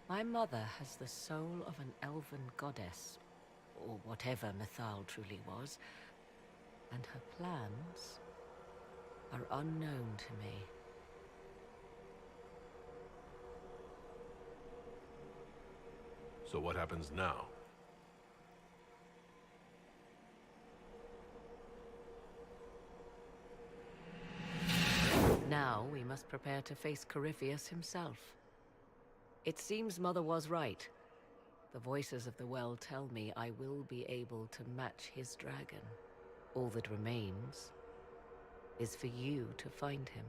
My mother has the soul of an elven goddess, or whatever Mythal truly was, and her plans are unknown to me. So what happens now? Now we must prepare to face Corypheus himself. It seems Mother was right. The voices of the well tell me I will be able to match his dragon. All that remains is for you to find him.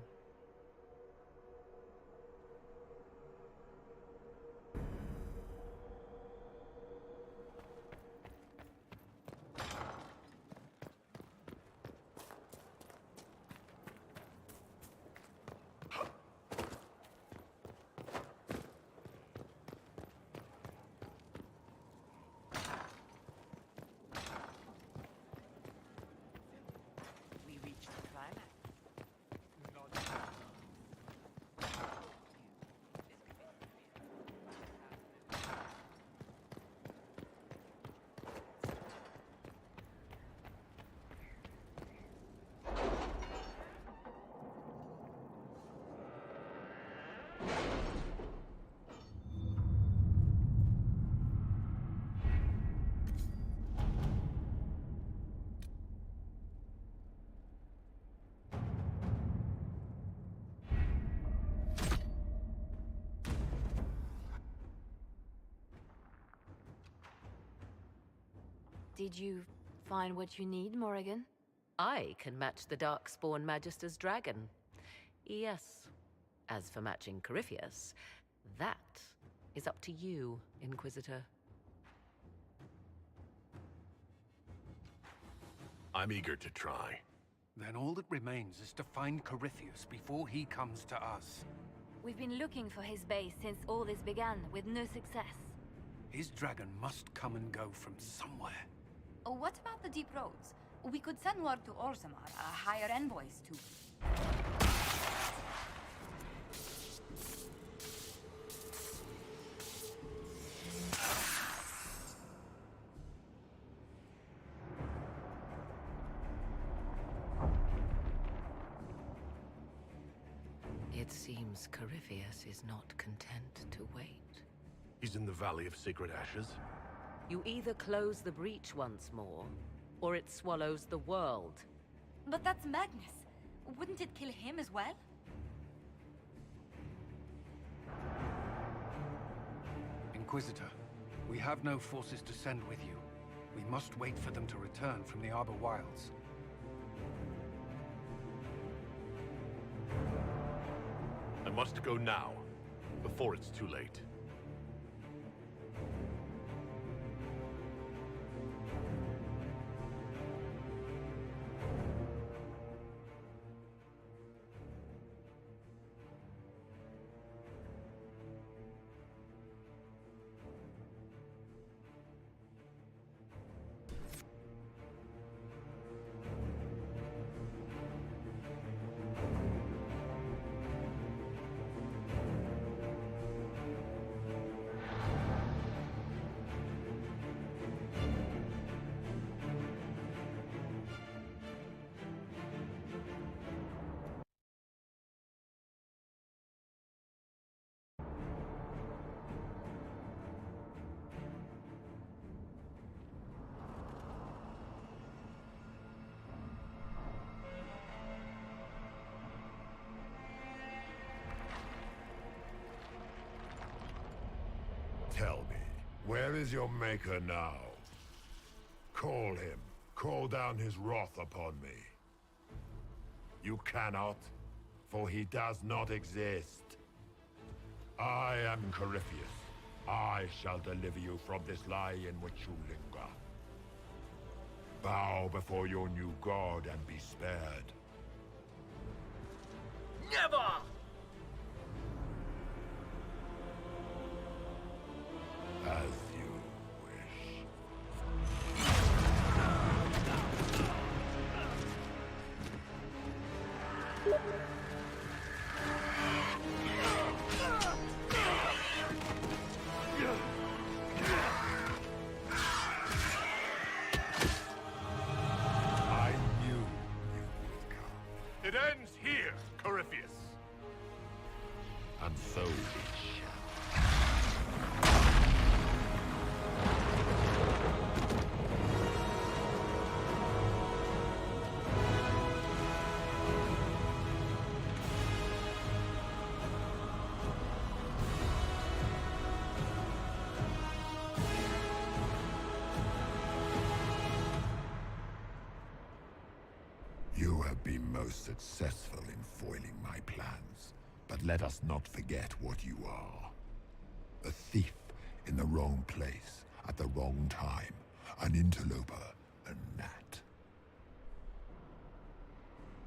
Did you find what you need, Morrigan? I can match the Darkspawn Magister's dragon. Yes. As for matching Corypheus, that is up to you, Inquisitor. I'm eager to try. Then all that remains is to find Corypheus before he comes to us. We've been looking for his base since all this began, with no success. His dragon must come and go from somewhere. What about the deep roads? We could send word to Orzammar, hire envoys to... It seems Corypheus is not content to wait. He's in the Valley of Sacred Ashes? You either close the breach once more, or it swallows the world. But that's Magnus. Wouldn't it kill him as well? Inquisitor, we have no forces to send with you. We must wait for them to return from the Arbor Wilds. I must go now, before it's too late. Tell me, where is your maker now? Call him. Call down his wrath upon me. You cannot, for he does not exist. I am Corypheus. I shall deliver you from this lie in which you linger. Bow before your new god and be spared. Never! As you wish. have been most successful in foiling my plans, but let us not forget what you are. A thief in the wrong place at the wrong time, an interloper, a gnat.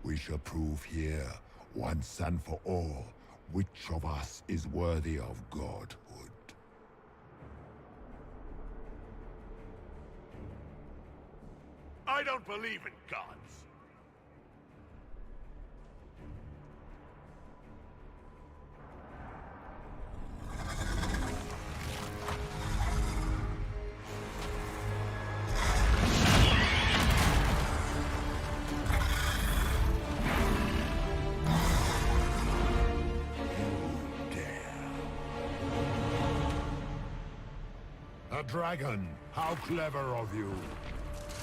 We shall prove here, once and for all, which of us is worthy of godhood. I don't believe in gods. A dragon! How clever of you!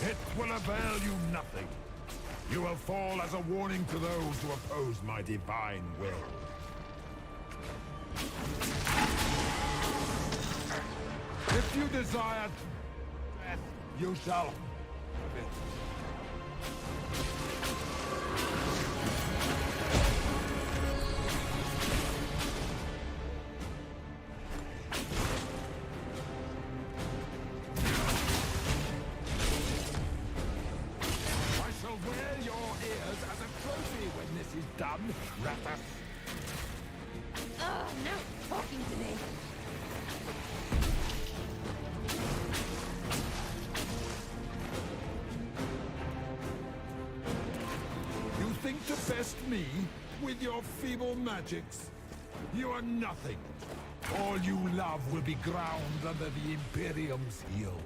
It will avail you nothing. You will fall as a warning to those who oppose my divine will. If you desire death, you shall have it. Done, Rathas. No talking to me. You think to best me with your feeble magics? You are nothing. All you love will be ground under the Imperium's heel.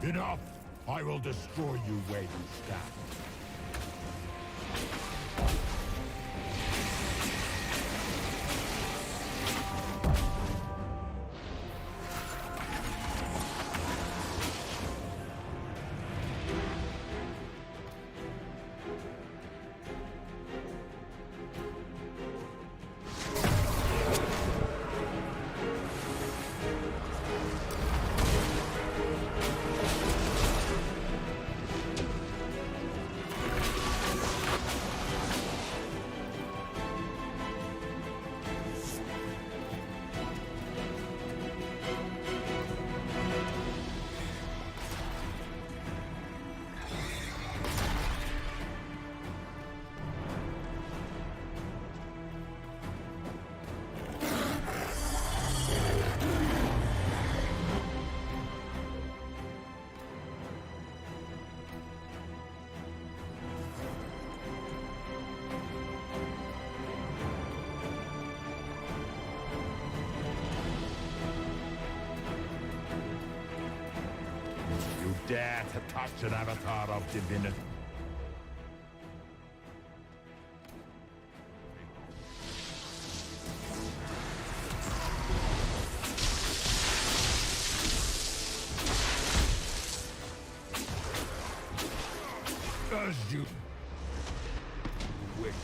Enough! I will destroy you where you stand. Dare to touch an avatar of divinity. As you wish.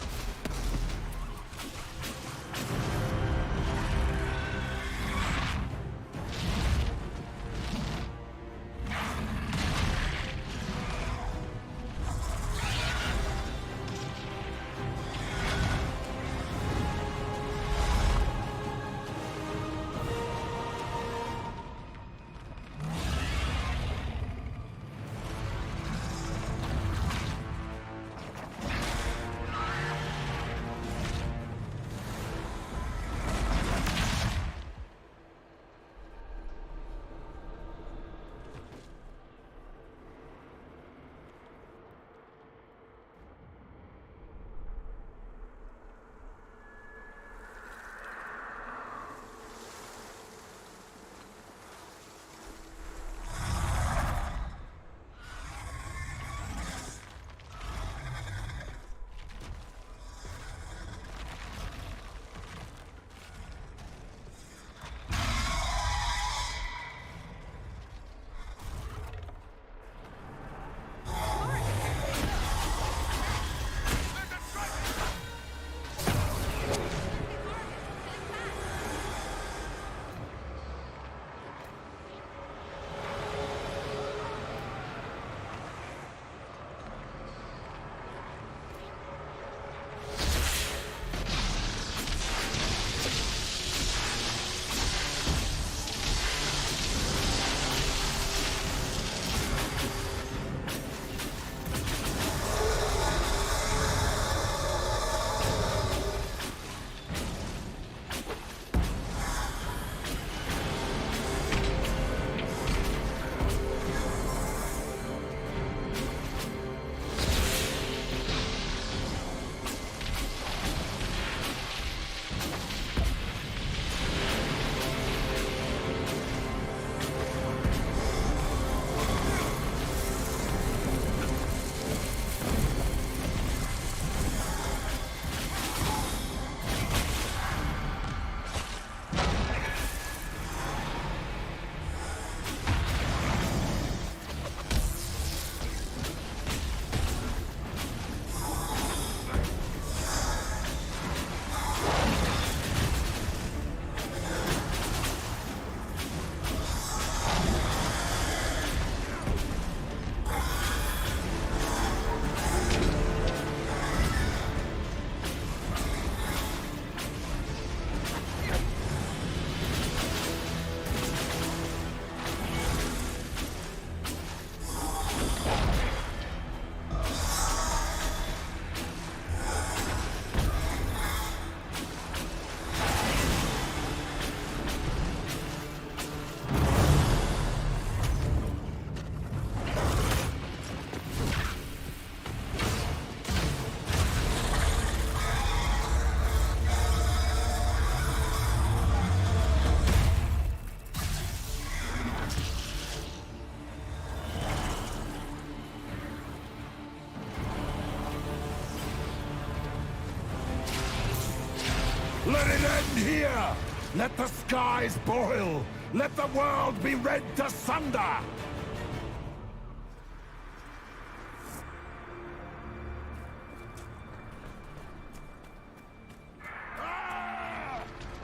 Let the skies boil! Let the world be rent asunder!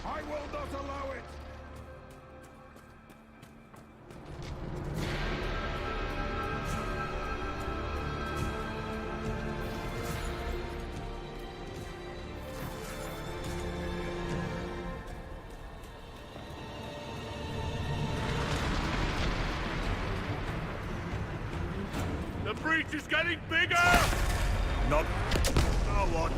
I will not allow it! The breach is getting bigger! Not... I'll watch.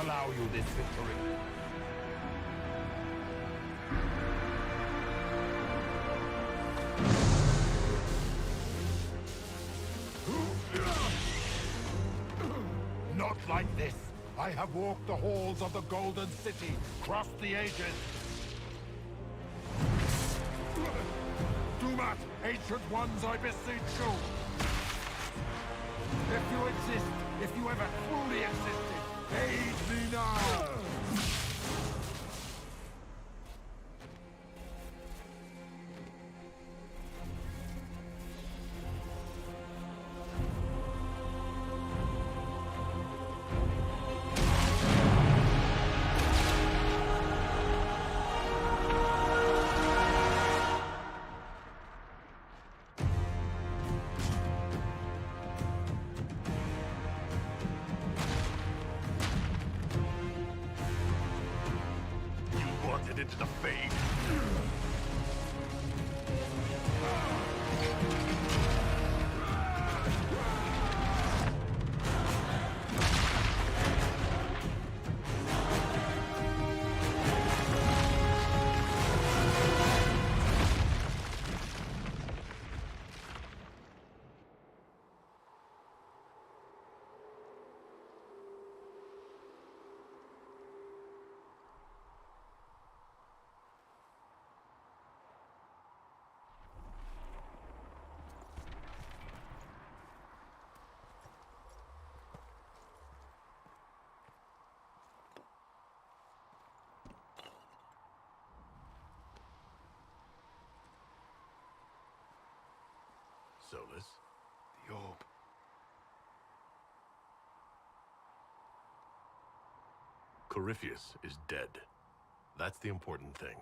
Allow you this victory. Not like this. I have walked the halls of the Golden City, crossed the ages. Dumat, ancient ones, I beseech you. If you exist, if you ever truly existed, aid me now! Into the fade. Solus? The orb. Corypheus is dead. That's the important thing.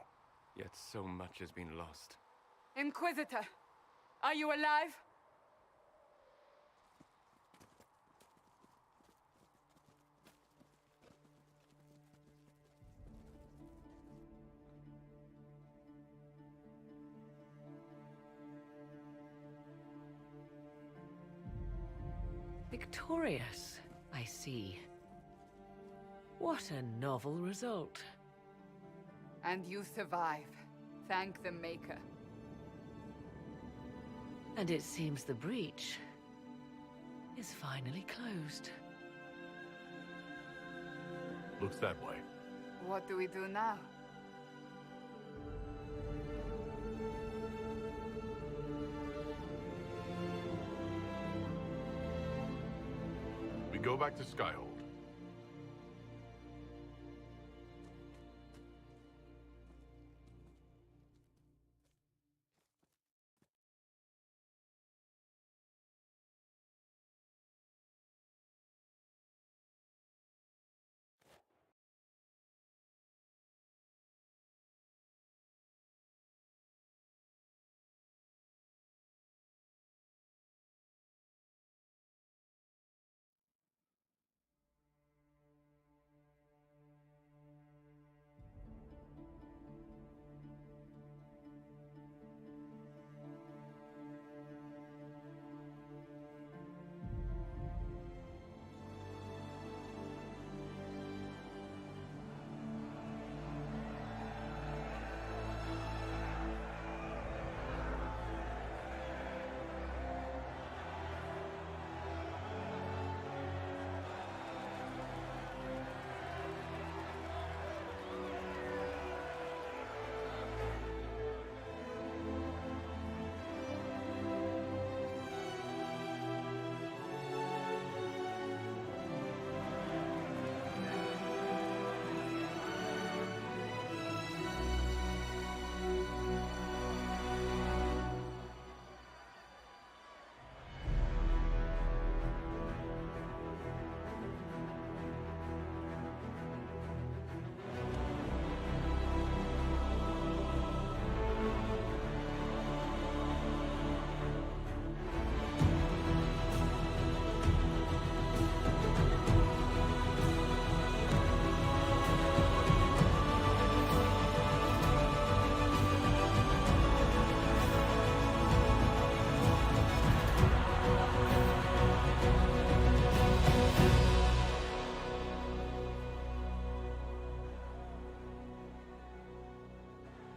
Yet so much has been lost. Inquisitor, are you alive? Victorious, I see. What a novel result. And you survive. Thank the Maker. And it seems the breach is finally closed. Looks that way. What do we do now? go back to Skyhold.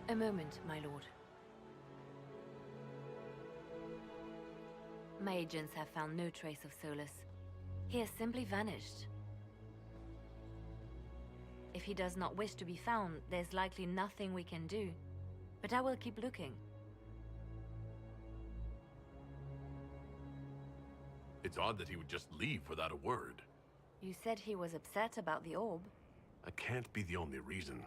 A moment, my lord. My agents have found no trace of Solus. He has simply vanished. If he does not wish to be found, there's likely nothing we can do. But I will keep looking. It's odd that he would just leave without a word. You said he was upset about the orb. That can't be the only reason.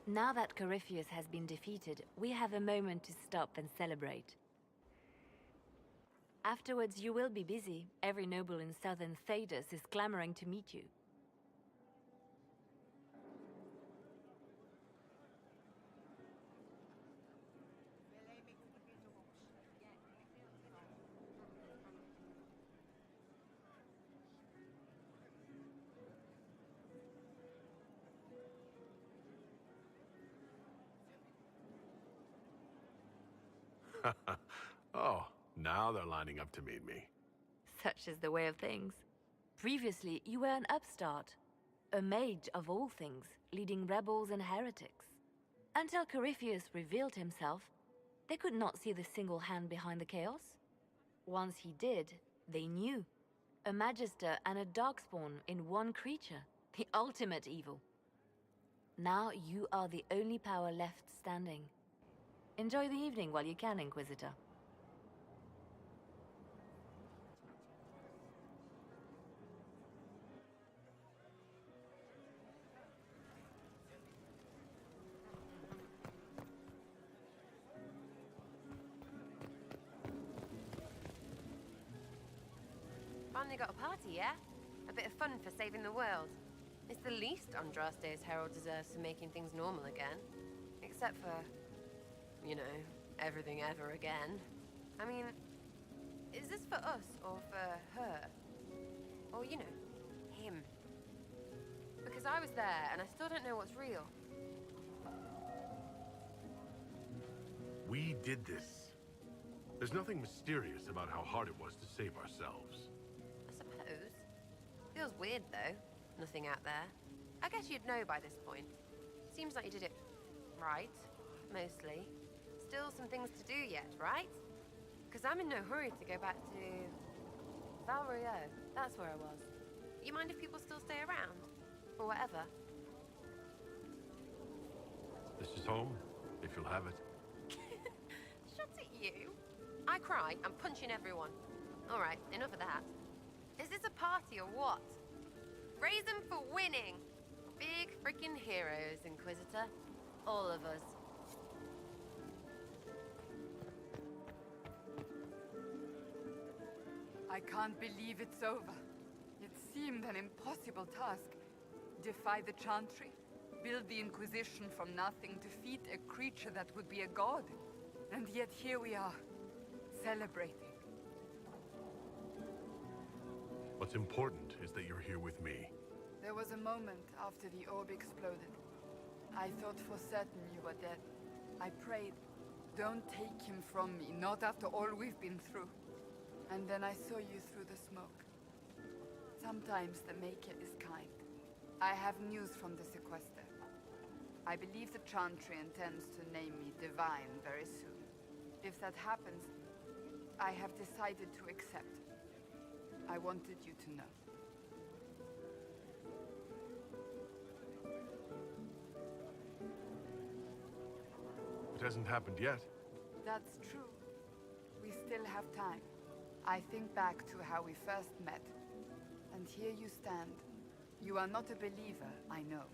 Now that Corypheus has been defeated, we have a moment to stop and celebrate. Afterwards, you will be busy. Every noble in southern Thedas is clamoring to meet you. Oh, now they're lining up to meet me. Such is the way of things. Previously, you were an upstart. A mage of all things, leading rebels and heretics. Until Corypheus revealed himself, they could not see the single hand behind the chaos. Once he did, they knew. A magister and a darkspawn in one creature. The ultimate evil. Now you are the only power left standing. Enjoy the evening while you can, Inquisitor. Finally got a party, yeah? A bit of fun for saving the world. It's the least Andraste's herald deserves for making things normal again. Except for, you know, everything ever again. I mean, is this for us or for her? Or, you know, him? Because I was there and I still don't know what's real. We did this. There's nothing mysterious about how hard it was to save ourselves. I suppose. Feels weird, though. Nothing out there. I guess you'd know by this point. Seems like you did it right, mostly. Still some things to do yet, right? Because I'm in no hurry to go back to... Valrio. That's where I was. You mind if people still stay around? Or whatever? This is home, if you'll have it. Shut at you. I cry, I'm punching everyone. Alright, enough of that. Is this a party or what? Raise them for winning! Big freaking heroes, Inquisitor. All of us. I can't believe it's over. It seemed an impossible task. Defy the Chantry, build the Inquisition from nothing, defeat a creature that would be a god. And yet here we are, celebrating. What's important is that you're here with me. There was a moment after the orb exploded. I thought for certain you were dead. I prayed, don't take him from me, not after all we've been through. And then I saw you through the smoke. Sometimes the Maker is kind. I have news from the sequester. I believe the Chantry intends to name me Divine very soon. If that happens, I have decided to accept. I wanted you to know. It hasn't happened yet. That's true. We still have time. I think back to how we first met. And here you stand. You are not a believer, I know.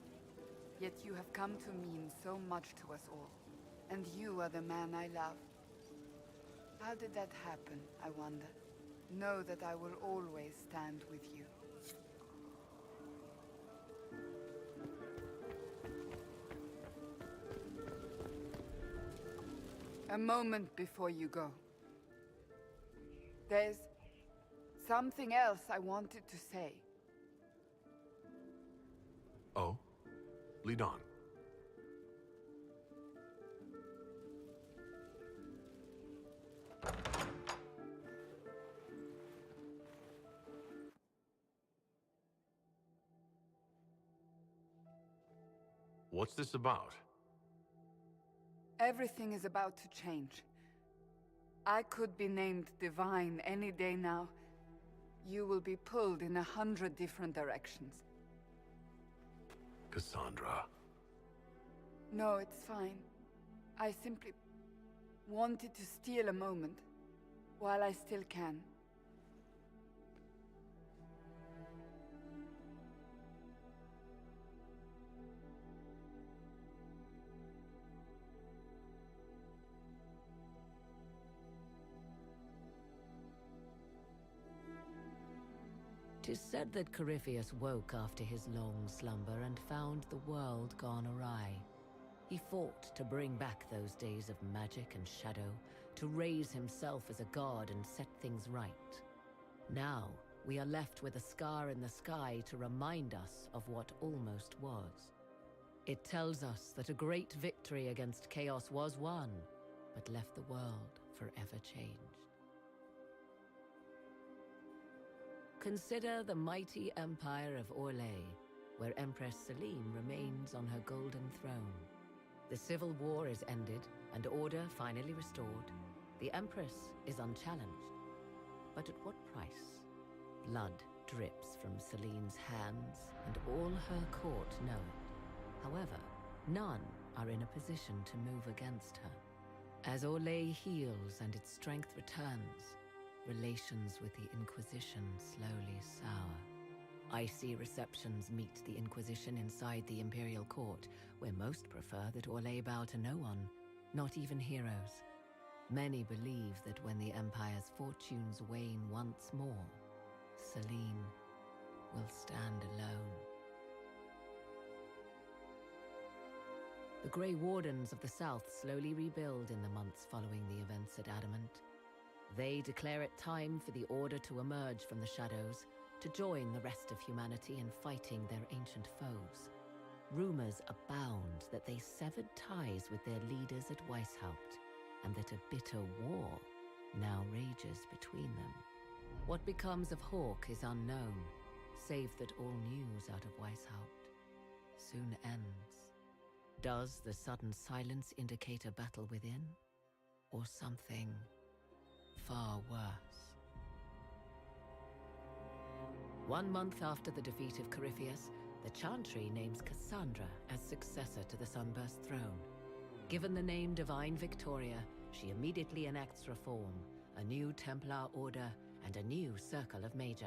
Yet you have come to mean so much to us all. And you are the man I love. How did that happen, I wonder? Know that I will always stand with you. A moment before you go. There's something else I wanted to say. Oh? Lead on. What's this about? Everything is about to change. I could be named Divine any day now. You will be pulled in 100 different directions. Cassandra. No, it's fine. I simply wanted to steal a moment, while I still can. Tis said that Corypheus woke after his long slumber and found the world gone awry. He fought to bring back those days of magic and shadow, to raise himself as a god and set things right. Now, we are left with a scar in the sky to remind us of what almost was. It tells us that a great victory against chaos was won, but left the world forever changed. Consider the mighty empire of Orlais, where Empress Celine remains on her golden throne. The civil war is ended, and order finally restored. The Empress is unchallenged. But at what price? Blood drips from Celine's hands, and all her court know it. However, none are in a position to move against her. As Orlais heals and its strength returns, relations with the Inquisition slowly sour. Icy receptions meet the Inquisition inside the Imperial Court, where most prefer that Orlais bow to no one, not even heroes. Many believe that when the Empire's fortunes wane once more, Celine will stand alone. The Grey Wardens of the South slowly rebuild in the months following the events at Adamant. They declare it time for the Order to emerge from the shadows, to join the rest of humanity in fighting their ancient foes. Rumors abound that they severed ties with their leaders at Weishaupt, and that a bitter war now rages between them. What becomes of Hawke is unknown, save that all news out of Weishaupt soon ends. Does the sudden silence indicate a battle within, or something far worse? 1 month after the defeat of Corypheus, the Chantry names Cassandra as successor to the Sunburst throne. Given the name Divine Victoria, she immediately enacts reform, a new Templar Order, and a new Circle of Magi.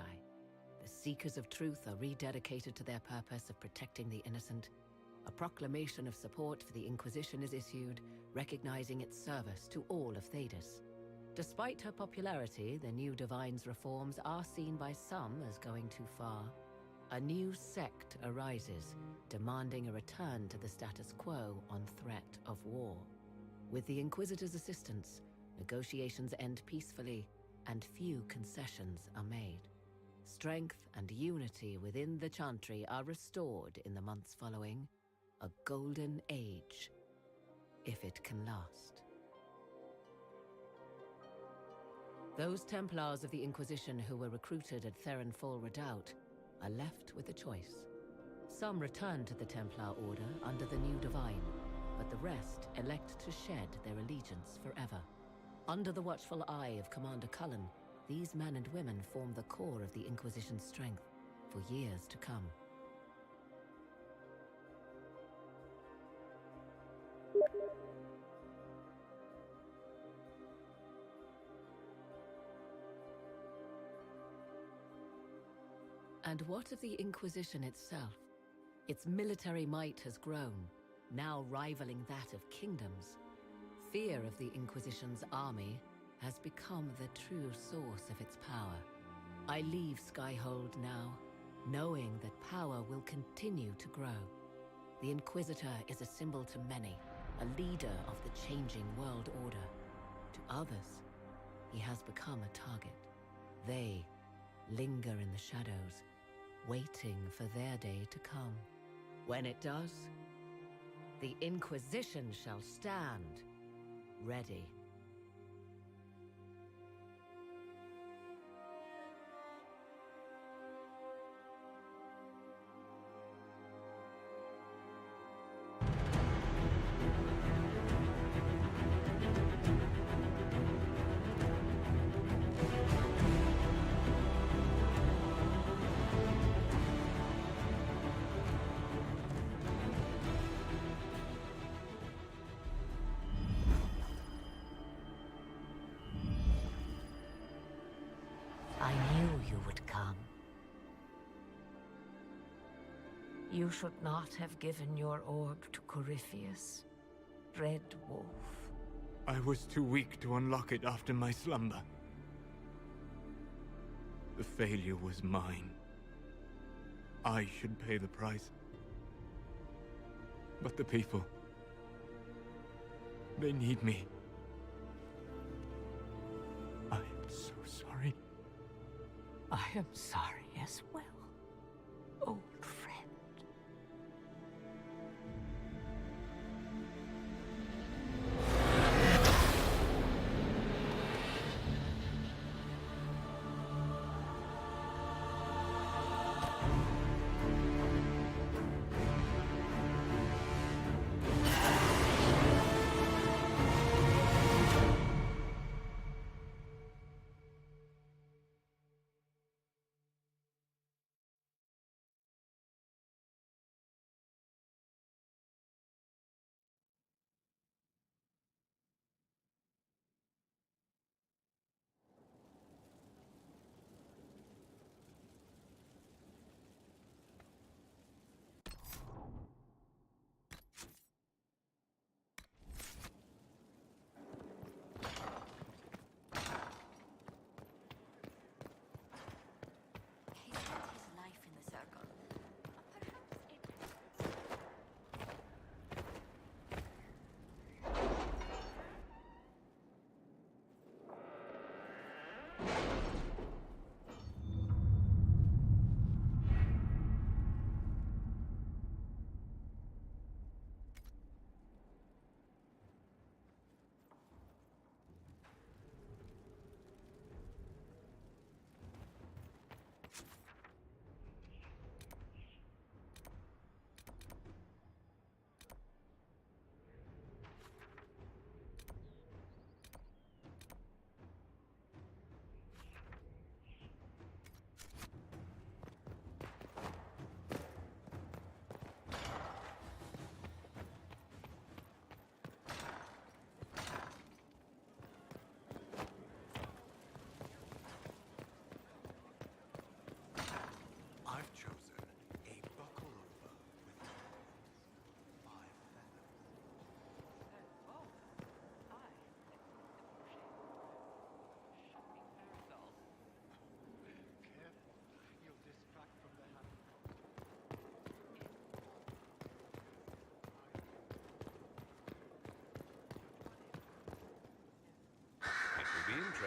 The Seekers of Truth are rededicated to their purpose of protecting the innocent. A proclamation of support for the Inquisition is issued, recognizing its service to all of Thedas. Despite her popularity, the new Divine's reforms are seen by some as going too far. A new sect arises, demanding a return to the status quo on threat of war. With the Inquisitor's assistance, negotiations end peacefully, and few concessions are made. Strength and unity within the Chantry are restored in the months following. A golden age, if it can last. Those Templars of the Inquisition who were recruited at Theron Fall Redoubt are left with a choice. Some return to the Templar Order under the new Divine, but the rest elect to shed their allegiance forever. Under the watchful eye of Commander Cullen, these men and women form the core of the Inquisition's strength for years to come. And what of the Inquisition itself? Its military might has grown, now rivaling that of kingdoms. Fear of the Inquisition's army has become the true source of its power. I leave Skyhold now, knowing that power will continue to grow. The Inquisitor is a symbol to many, a leader of the changing world order. To others, he has become a target. They linger in the shadows, waiting for their day to come. When it does, the Inquisition shall stand ready. I knew you would come. You should not have given your orb to Corypheus, Red Wolf. I was too weak to unlock it after my slumber. The failure was mine. I should pay the price. But the people... they need me. I am so sorry. I am sorry as well, old friend.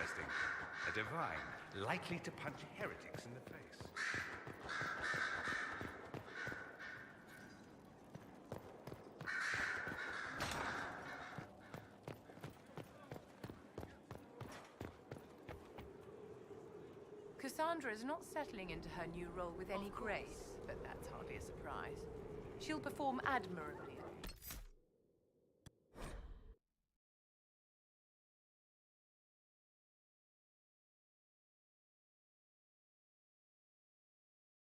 interesting. A divine, likely to punch heretics in the face. Cassandra is not settling into her new role with any grace, but that's hardly a surprise. She'll perform admirably